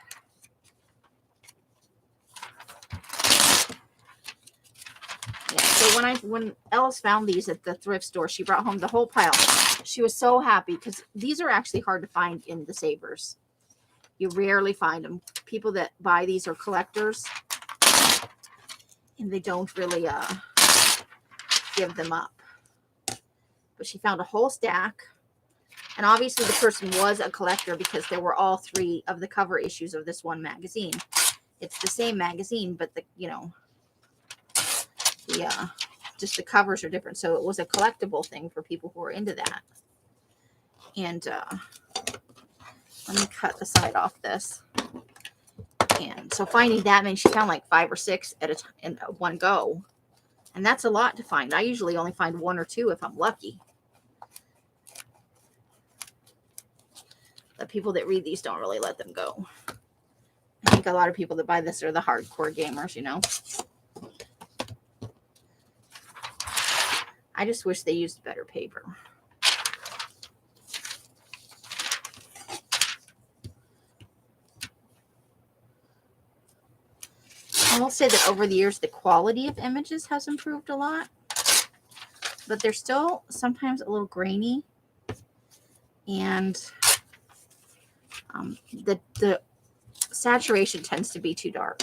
Yeah, so when Ellis found these at the thrift store, she brought home the whole pile. She was so happy because these are actually hard to find in the Savers. You rarely find them. People that buy these are collectors, and they don't really give them up. But she found a whole stack, and obviously the person was a collector because there were all 3 of the cover issues of this one magazine. It's the same magazine, but just the covers are different. So it was a collectible thing for people who are into that. And let me cut the side off this. And so finding that means she found like 5 or 6 at a time in one go. And that's a lot to find. I usually only find 1 or 2 if I'm lucky. The people that read these don't really let them go. I think a lot of people that buy this are the hardcore gamers, I just wish they used better paper. I will say that over the years, the quality of images has improved a lot, but they're still sometimes a little grainy, and the saturation tends to be too dark.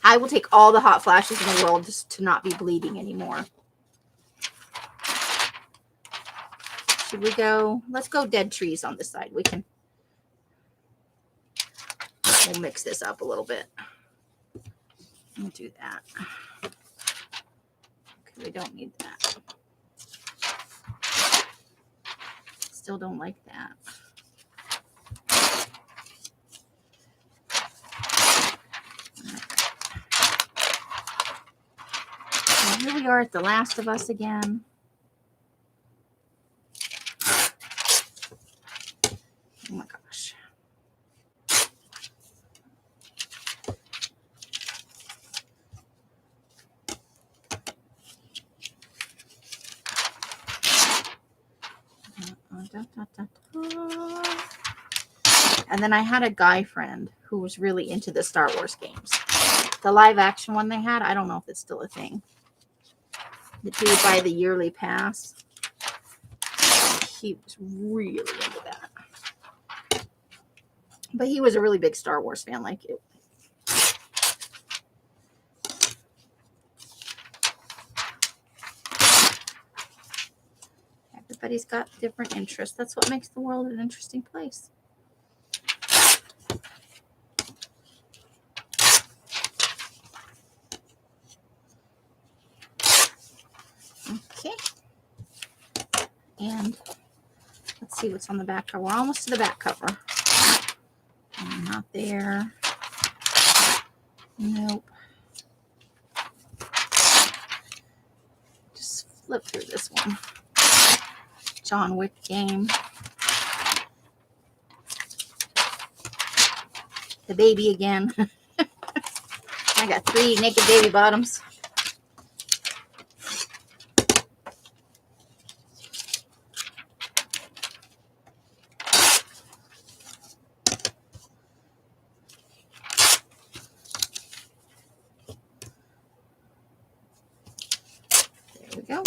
I will take all the hot flashes in the world just to not be bleeding anymore. Should we go? Let's go dead trees on this side. We'll mix this up a little bit. We'll do that. Okay, we don't need that. Let's still don't like that. So here we are at The Last of Us again. Oh my gosh. And then I had a guy friend who was really into the Star Wars games. The live action one they had, I don't know if it's still a thing. That he would buy the yearly pass. He was really into that. But he was a really big Star Wars fan like you. Everybody's got different interests. That's what makes the world an interesting place. Okay. And let's see what's on the back cover. We're almost to the back cover. Not there. Nope. Just flip through this one. John Wick game. The baby again. I got 3 naked baby bottoms. There we go.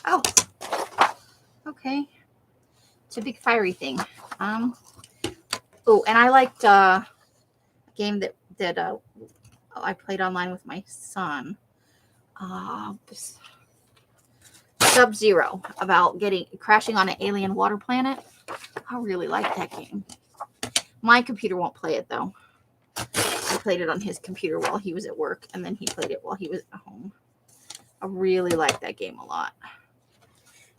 Oh, okay. It's a big fiery thing. Oh, and I liked a game that I played online with my son. Sub-Zero, about crashing on an alien water planet. I really like that game. My computer won't play it though. I played it on his computer while he was at work, and then he played it while he was at home. I really like that game a lot.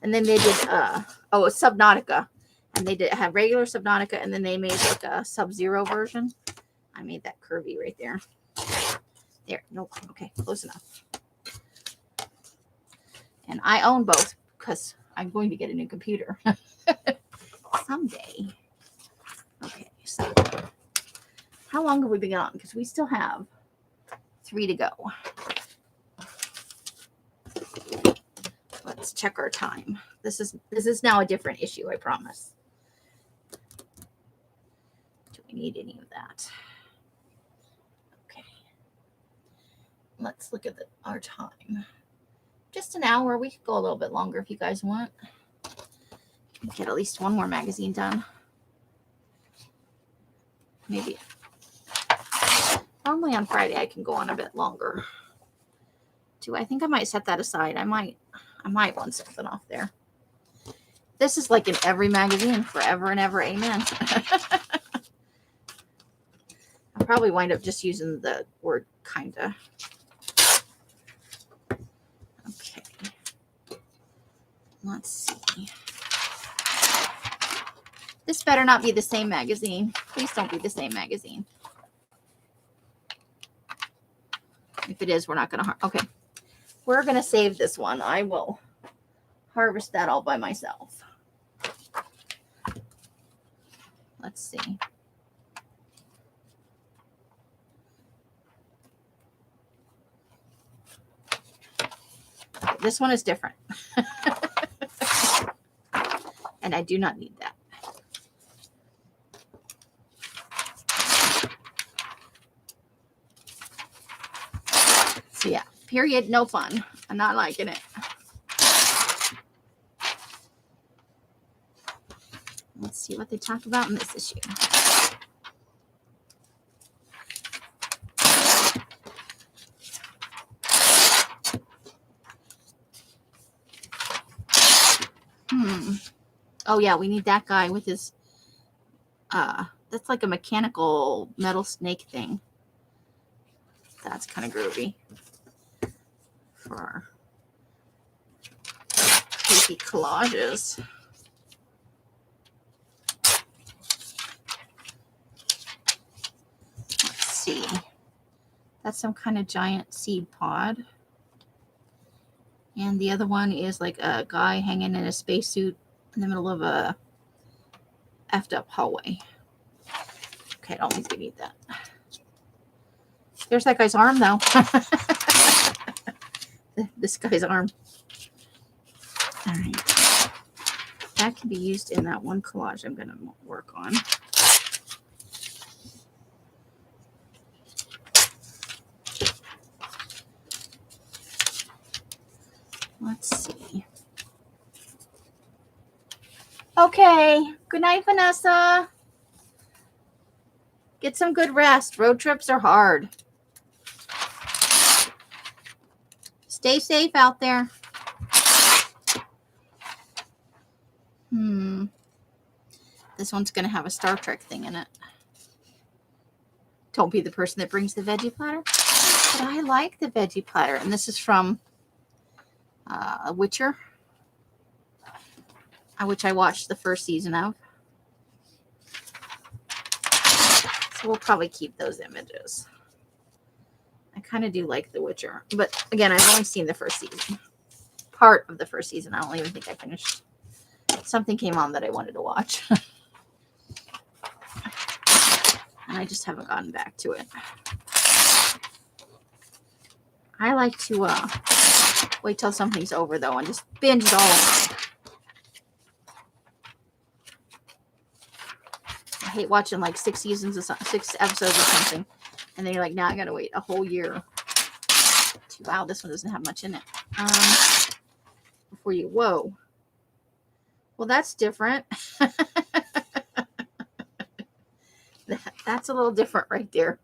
And then they did Subnautica, and they did have regular Subnautica, and then they made like a Sub-Zero version. I made that curvy right there. There, nope. Okay, close enough. And I own both because I'm going to get a new computer someday. Okay, so how long have we been on? Because we still have 3 to go. Let's check our time. This is now a different issue, I promise. Do we need any of that? Okay. Let's look at our time. Just an hour. We could go a little bit longer if you guys want. Get at least one more magazine done. Maybe. Normally on Friday I can go on a bit longer. I think I might set that aside. I might want something off there. This is like in every magazine forever and ever. Amen. I'll probably wind up just using the word kinda. Okay. Let's see. This better not be the same magazine. Please don't be the same magazine. If it is, we're not going to... Okay. We're going to save this one. I will harvest that all by myself. Let's see. Okay, this one is different. And I do not need that. So yeah, period, no fun. I'm not liking it. Let's see what they talk about in this issue. Oh yeah, we need that guy with his that's like a mechanical metal snake thing. That's kind of groovy. for our creepy collages. Let's see. That's some kind of giant seed pod. And the other one is like a guy hanging in a spacesuit in the middle of a effed up hallway. Okay, I don't think we need that. There's that guy's arm, though. This guy's arm. All right. That can be used in that one collage I'm going to work on. Let's see. Okay. Good night, Vanessa. Get some good rest. Road trips are hard. Stay safe out there. This one's going to have a Star Trek thing in it. Don't be the person that brings the veggie platter. But I like the veggie platter. And this is from Witcher, which I watched the first season of. So we'll probably keep those images. I kind of do like The Witcher. But again, I've only seen the first season. Part of the first season. I don't even think I finished. Something came on that I wanted to watch. And I just haven't gotten back to it. I like to wait till something's over, though, and just binge it all out. I hate watching like 6 episodes or something. And then you're like, now I got to wait a whole year. Wow, this one doesn't have much in it. Before you, whoa. Well, that's different. That's a little different right there.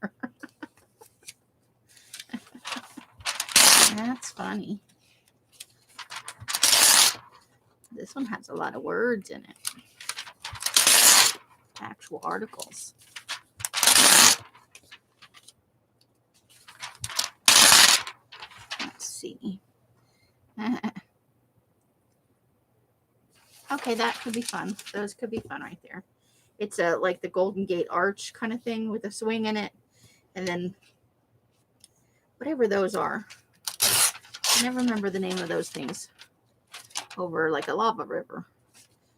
That's funny. This one has a lot of words in it. Actual articles. Let's see. Okay, that could be fun. Those could be fun right there. It's like the Golden Gate Arch kind of thing with a swing in it. And then whatever those are. I never remember the name of those things. Over like a lava river.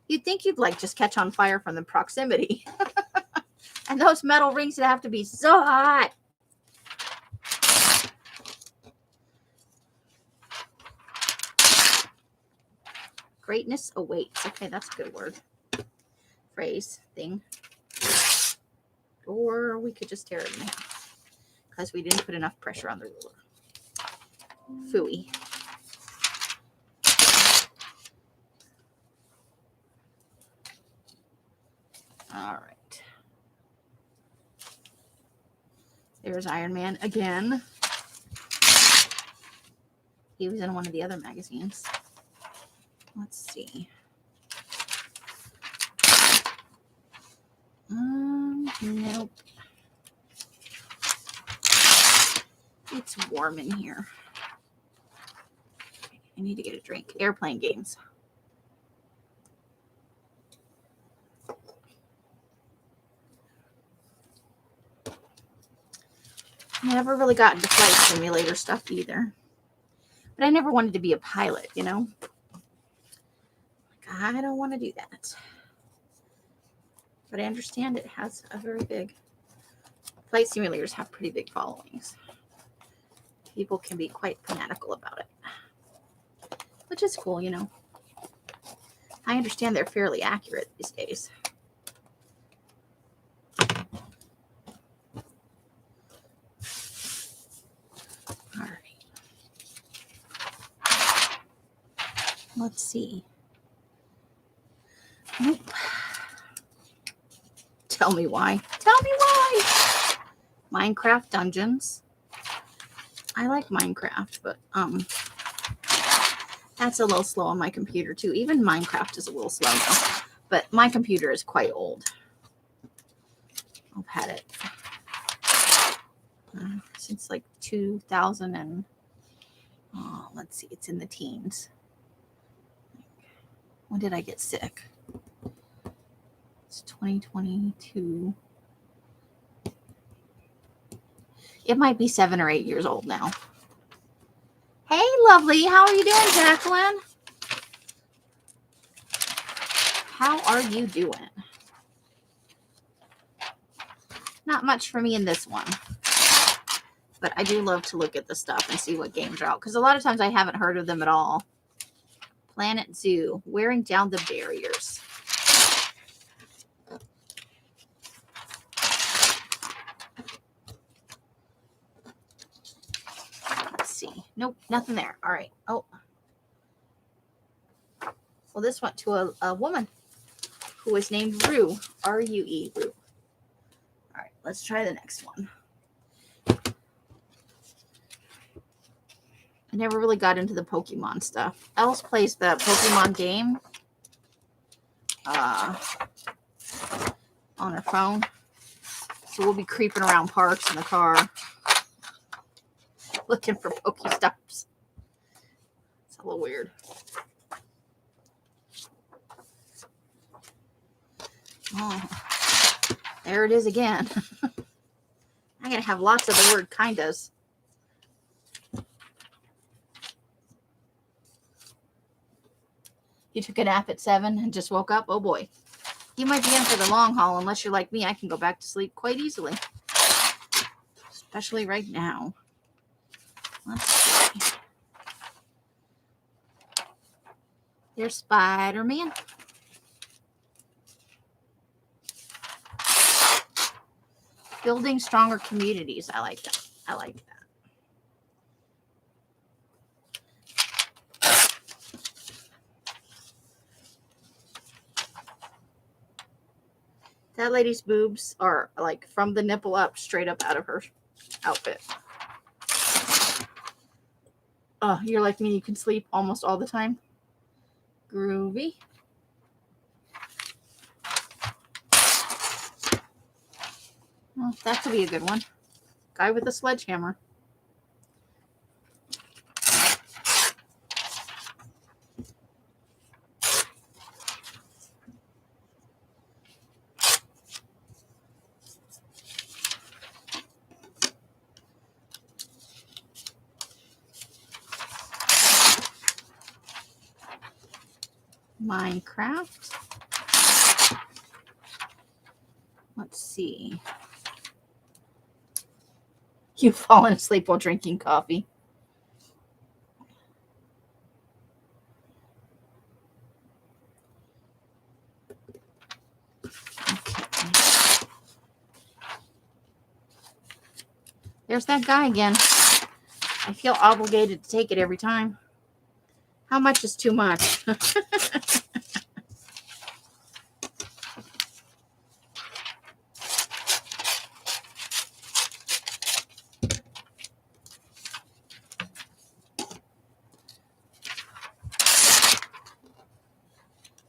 You'd think you'd like just catch on fire from the proximity. And those metal rings would have to be so hot. Greatness awaits. Okay, that's a good word. Phrase, thing. Or we could just tear it in half. Because we didn't put enough pressure on the ruler. Phooey. All right. There's Iron Man again. He was in one of the other magazines. Let's see. Nope. It's warm in here. I need to get a drink. Airplane games. I never really got into flight simulator stuff either. But I never wanted to be a pilot, you know? Like, I don't want to do that. But I understand it has a very big... Flight simulators have pretty big followings. People can be quite fanatical about it. Which is cool, you know? I understand they're fairly accurate these days. All right. Let's see. Nope. Tell me why. Tell me why. Minecraft Dungeons. I like Minecraft, but that's a little slow on my computer too. Even Minecraft is a little slow though. But my computer is quite old. I've had it since like 2000 and let's see, it's in the teens. When did I get sick? It's 2022. It might be 7 or 8 years old now. Hey, lovely. How are you doing, Jacqueline? How are you doing? Not much for me in this one. But I do love to look at the stuff and see what games are out. Because a lot of times I haven't heard of them at all. Planet Zoo. Wearing down the barriers. Let's see. Nope, nothing there. All right. Oh. Well, this went to a woman who was named Rue. R-U-E. Rue. All right, let's try the next one. I never really got into the Pokemon stuff. Alice plays the Pokemon game on her phone. So we'll be creeping around parks in the car looking for Pokestops. It's a little weird. Oh, there it is again. I'm going to have lots of the word kindas. You took a nap at 7 and just woke up? Oh boy. You might be in for the long haul. Unless you're like me, I can go back to sleep quite easily. Especially right now. Let's see. There's Spider-Man. Building stronger communities. I like that. I like that. That lady's boobs are like from the nipple up, straight up out of her outfit. Oh, you're like me. You can sleep almost all the time. Groovy. Well, that could be a good one. Guy with a sledgehammer. Minecraft. Let's see. You've fallen asleep while drinking coffee. Okay. There's that guy again. I feel obligated to take it every time. How much is too much?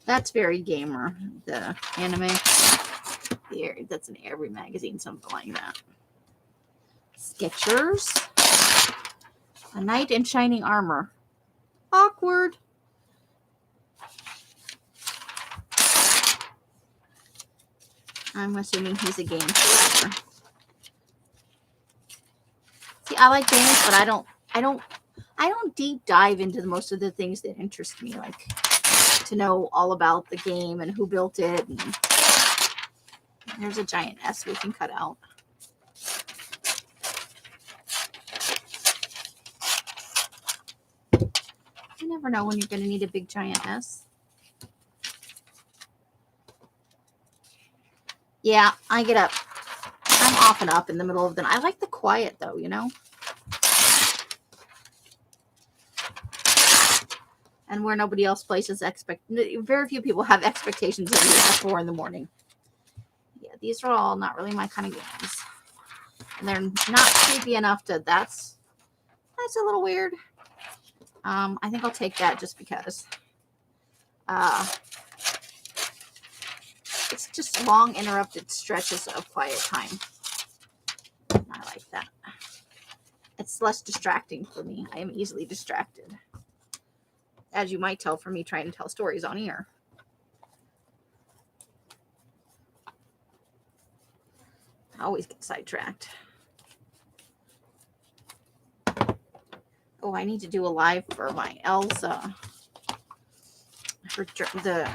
That's very gamer, the anime. That's in every magazine, something like that. Skechers. A knight in shining armor. Awkward. I'm assuming he's a game collector. See, I like games, but I don't deep dive into most of the things that interest me, like to know all about the game and who built it. And there's a giant S we can cut out. You never know when you're going to need a big giant S. Yeah, I get up. I'm often up in the middle of the night. I like the quiet, though, you know? And where nobody else places very few people have expectations of me at 4 in the morning. Yeah, these are all not really my kind of games. And they're not creepy enough to, that's a little weird. I think I'll take that just because. It's just long, interrupted stretches of quiet time. I like that. It's less distracting for me. I am easily distracted, as you might tell from me trying to tell stories on air. I always get sidetracked. Oh, I need to do a live for my Elsa. For the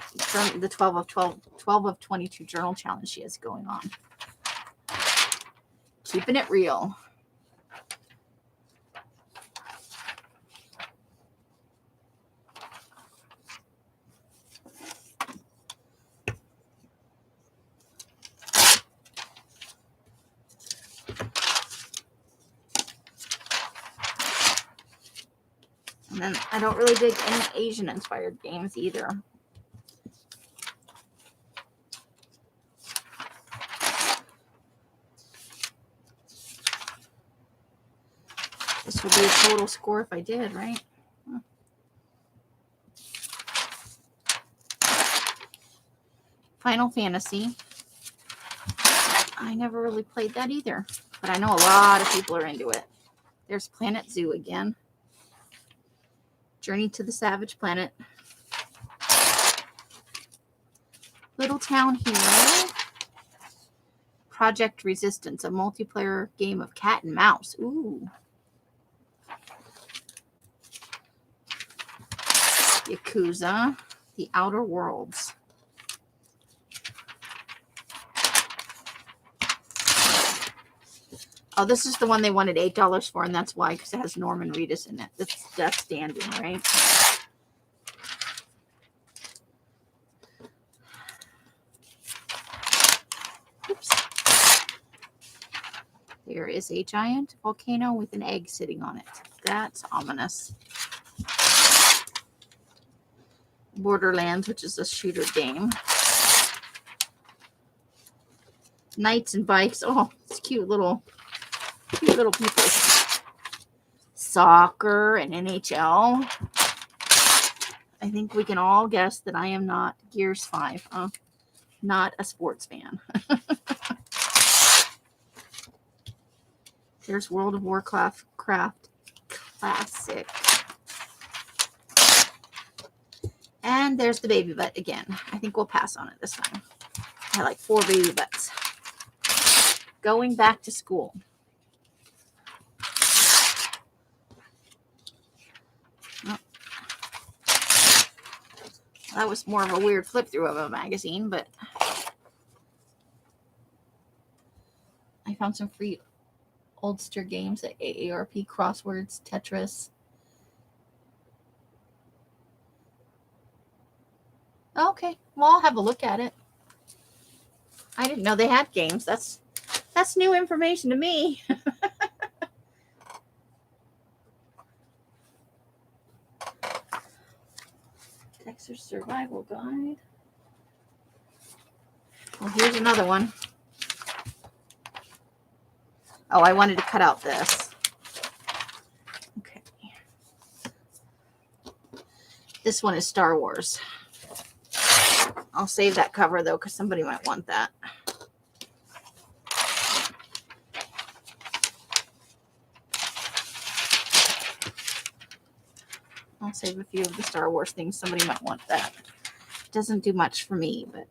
12 of 22 journal challenge she has going on. Keeping it real. And then I don't really dig any Asian inspired games either. This would be a total score if I did, right? Final Fantasy. I never really played that either, but I know a lot of people are into it. There's Planet Zoo again. Journey to the Savage Planet. Little Town Hero. Project Resistance, a multiplayer game of cat and mouse. Ooh. Yakuza, The Outer Worlds. Oh, this is the one they wanted $8 for, and that's why, because it has Norman Reedus in it. That's standing, right? Oops. There is a giant volcano with an egg sitting on it. That's ominous. Borderlands, which is a shooter game. Knights and Bikes. Oh, it's cute little people. Soccer and NHL. I think we can all guess that I am not Gears 5. Not a sports fan. There's World of Warcraft Classic. And there's the baby butt again. I think we'll pass on it this time. I like 4 baby butts. Going back to school. Oh. That was more of a weird flip through of a magazine, but I found some free oldster games at AARP, crosswords, Tetris. Okay, well, I'll have a look at it. I didn't know they had games. That's new information to me. Texas Survival Guide. Well, here's another one. Oh, I wanted to cut out this. Okay. This one is Star Wars. I'll save that cover, though, because somebody might want that. I'll save a few of the Star Wars things. Somebody might want that. It doesn't do much for me, but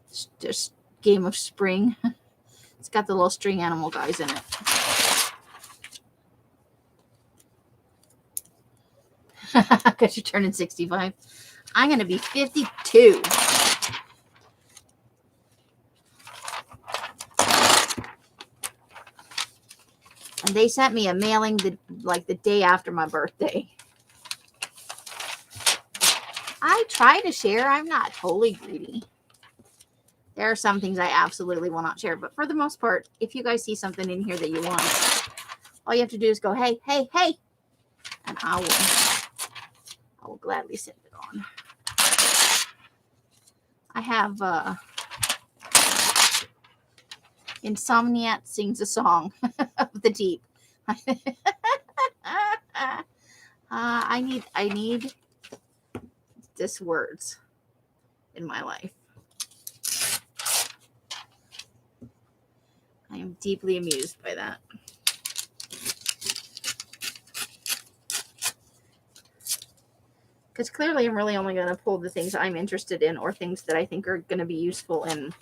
it's just Game of Spring. It's got the little string animal guys in it. Because you're turning 65. I'm going to be 52. And they sent me a mailing the day after my birthday. I try to share. I'm not totally greedy. There are some things I absolutely will not share. But for the most part, if you guys see something in here that you want, all you have to do is go, hey, hey, hey. And I will gladly send it on. I have Insomniac Sings a Song of the Deep. I need this words in my life. I am deeply amused by that. Because clearly I'm really only going to pull the things I'm interested in or things that I think are going to be useful in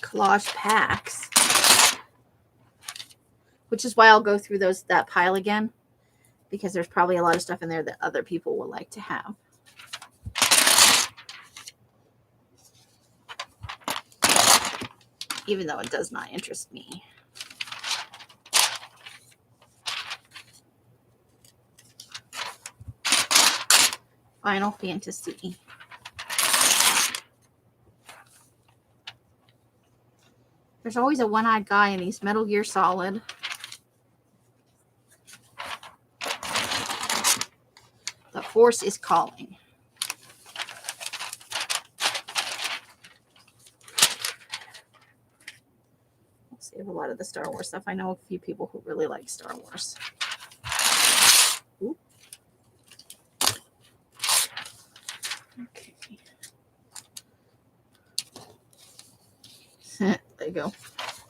collage packs. Which is why I'll go through that pile again. Because there's probably a lot of stuff in there that other people would like to have. Even though it does not interest me. Final Fantasy. There's always a one-eyed guy in these Metal Gear Solid. The Force is calling. I'll save a lot of the Star Wars stuff. I know a few people who really like Star Wars. Ooh. Okay.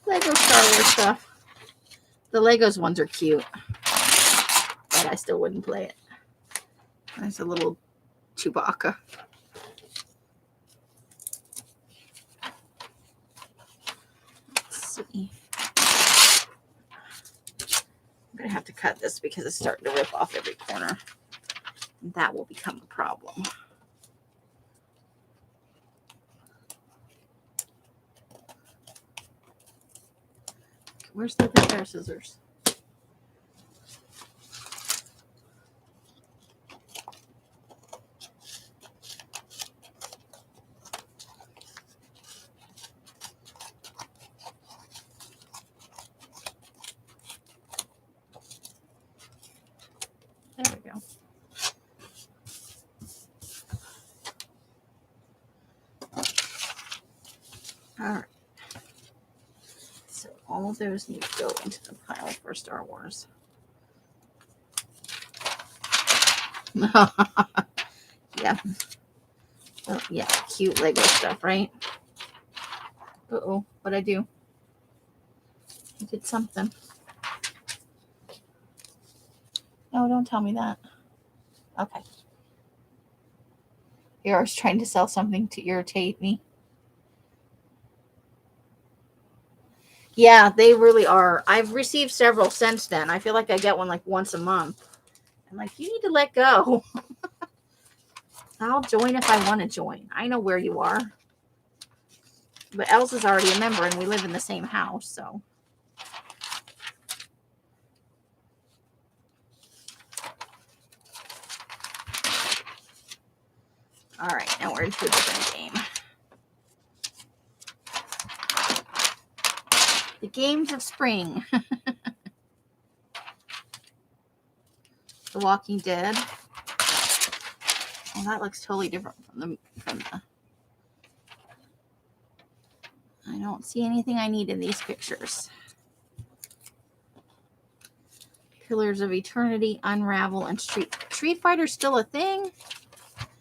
Lego Star Wars stuff. The Legos ones are cute, but I still wouldn't play it. There's a little Chewbacca. Let's see. I'm gonna have to cut this because it's starting to rip off every corner. And that will become a problem. Where's the other pair of scissors? There we go. All right. So all of those need to go into the pile for Star Wars. Yeah. Well, yeah, cute Lego stuff, right? Uh-oh, what'd I do? I did something. No, don't tell me that. Okay. You're always trying to sell something to irritate me. Yeah, they really are. I've received several since then. I feel like I get one like once a month. I'm like, you need to let go. I'll join if I want to join. I know where you are. But Elsa's already a member and we live in the same house, so. All right, now we're into a different game. The games of spring. The Walking Dead. Oh, that looks totally different from the. I don't see anything I need in these pictures. Pillars of Eternity, Unravel, and Street Fighter's still a thing?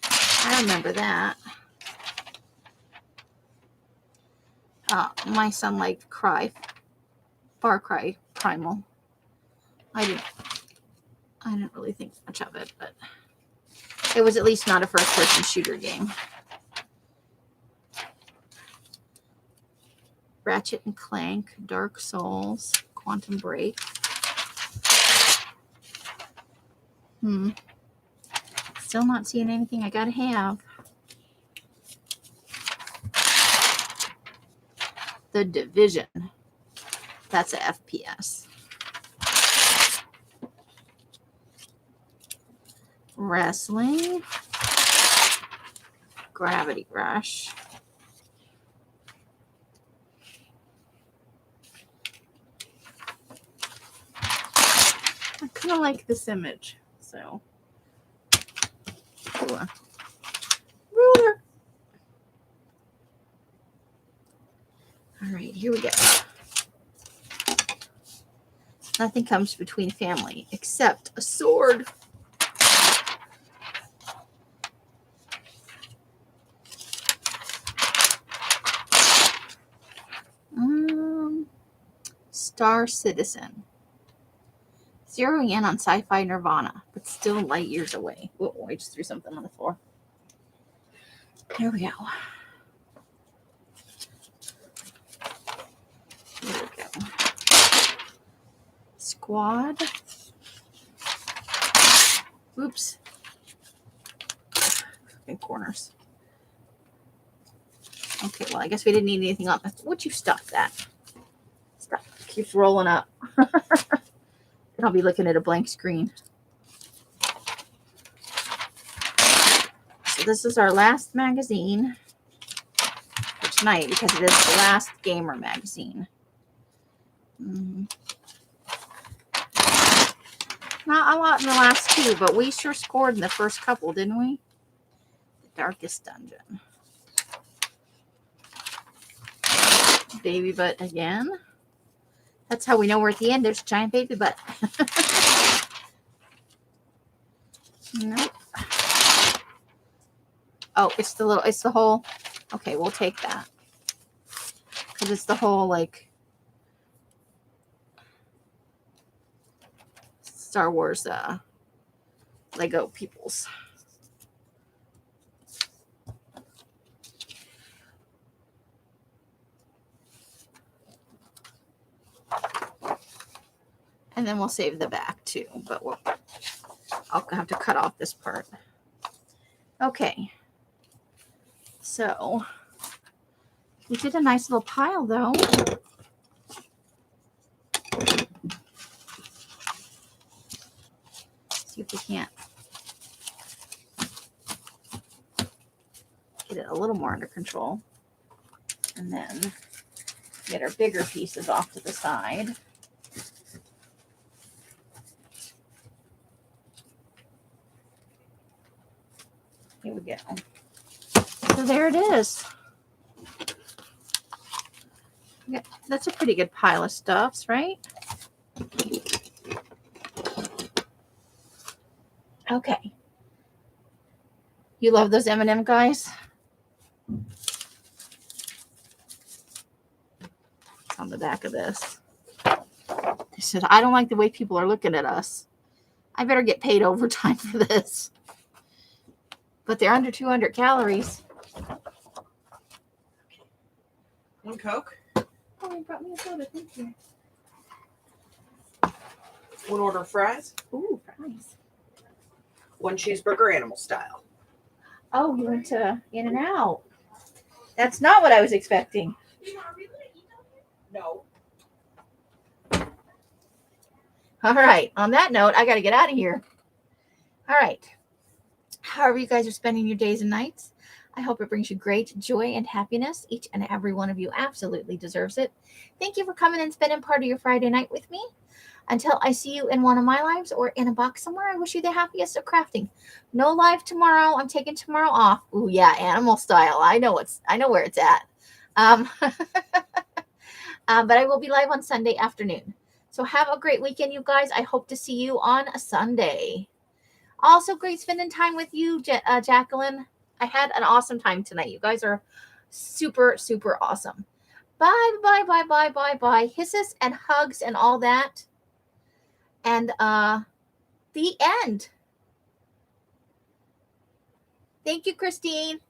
I remember that. My son liked Far Cry Primal. I didn't really think much of it, but it was at least not a first-person shooter game. Ratchet and Clank, Dark Souls, Quantum Break. Still not seeing anything I gotta have. The Division. That's a FPS. Wrestling. Gravity Rush. I kind of like this image, so. Ooh, ruler. All right, here we go. Nothing comes between family except a sword. Star Citizen. Zeroing in on sci-fi Nirvana, but still light years away. Oh, I just threw something on the floor. Here we go. Here we go. Squad. Oops. In corners. Okay, well, I guess we didn't need anything on. Would you stop that? Stop. It keeps rolling up. And I'll be looking at a blank screen. So this is our last magazine for tonight because it is the last gamer magazine. Not a lot in the last two, but we sure scored in the first couple, didn't we? The Darkest Dungeon. Baby butt again. That's how we know we're at the end. There's a giant baby butt. Nope. Oh, it's the whole. Okay, we'll take that. Because it's the whole, like, Star Wars Lego peoples. And then we'll save the back too, but I'll have to cut off this part. Okay. So we did a nice little pile though. See if we can't get it a little more under control. And then get our bigger pieces off to the side. Here we go. So there it is. Yeah, that's a pretty good pile of stuffs, right? Okay. You love those M&M guys? It's on the back of this. They said, I don't like the way people are looking at us. I better get paid overtime for this. But they're under 200 calories. One Coke. Oh, you brought me a soda. Thank you. One order of fries. Ooh, fries. One cheeseburger, animal style. Oh, you went to In-N-Out. That's not what I was expecting. No. All right. On that note, I got to get out of here. All right. However you guys are spending your days and nights, I hope it brings you great joy and happiness. Each and every one of you absolutely deserves it. Thank you for coming and spending part of your Friday night with me. Until I see you in one of my lives or in a box somewhere, I wish you the happiest of crafting. No live tomorrow. I'm taking tomorrow off. Ooh, yeah, animal style. I know where it's at. But I will be live on Sunday afternoon. So have a great weekend, you guys. I hope to see you on a Sunday. Also, great spending time with you, Jacqueline. I had an awesome time tonight. You guys are super, super awesome. Bye, bye, bye, bye, bye, bye. Hisses and hugs and all that. And the end. Thank you, Christine.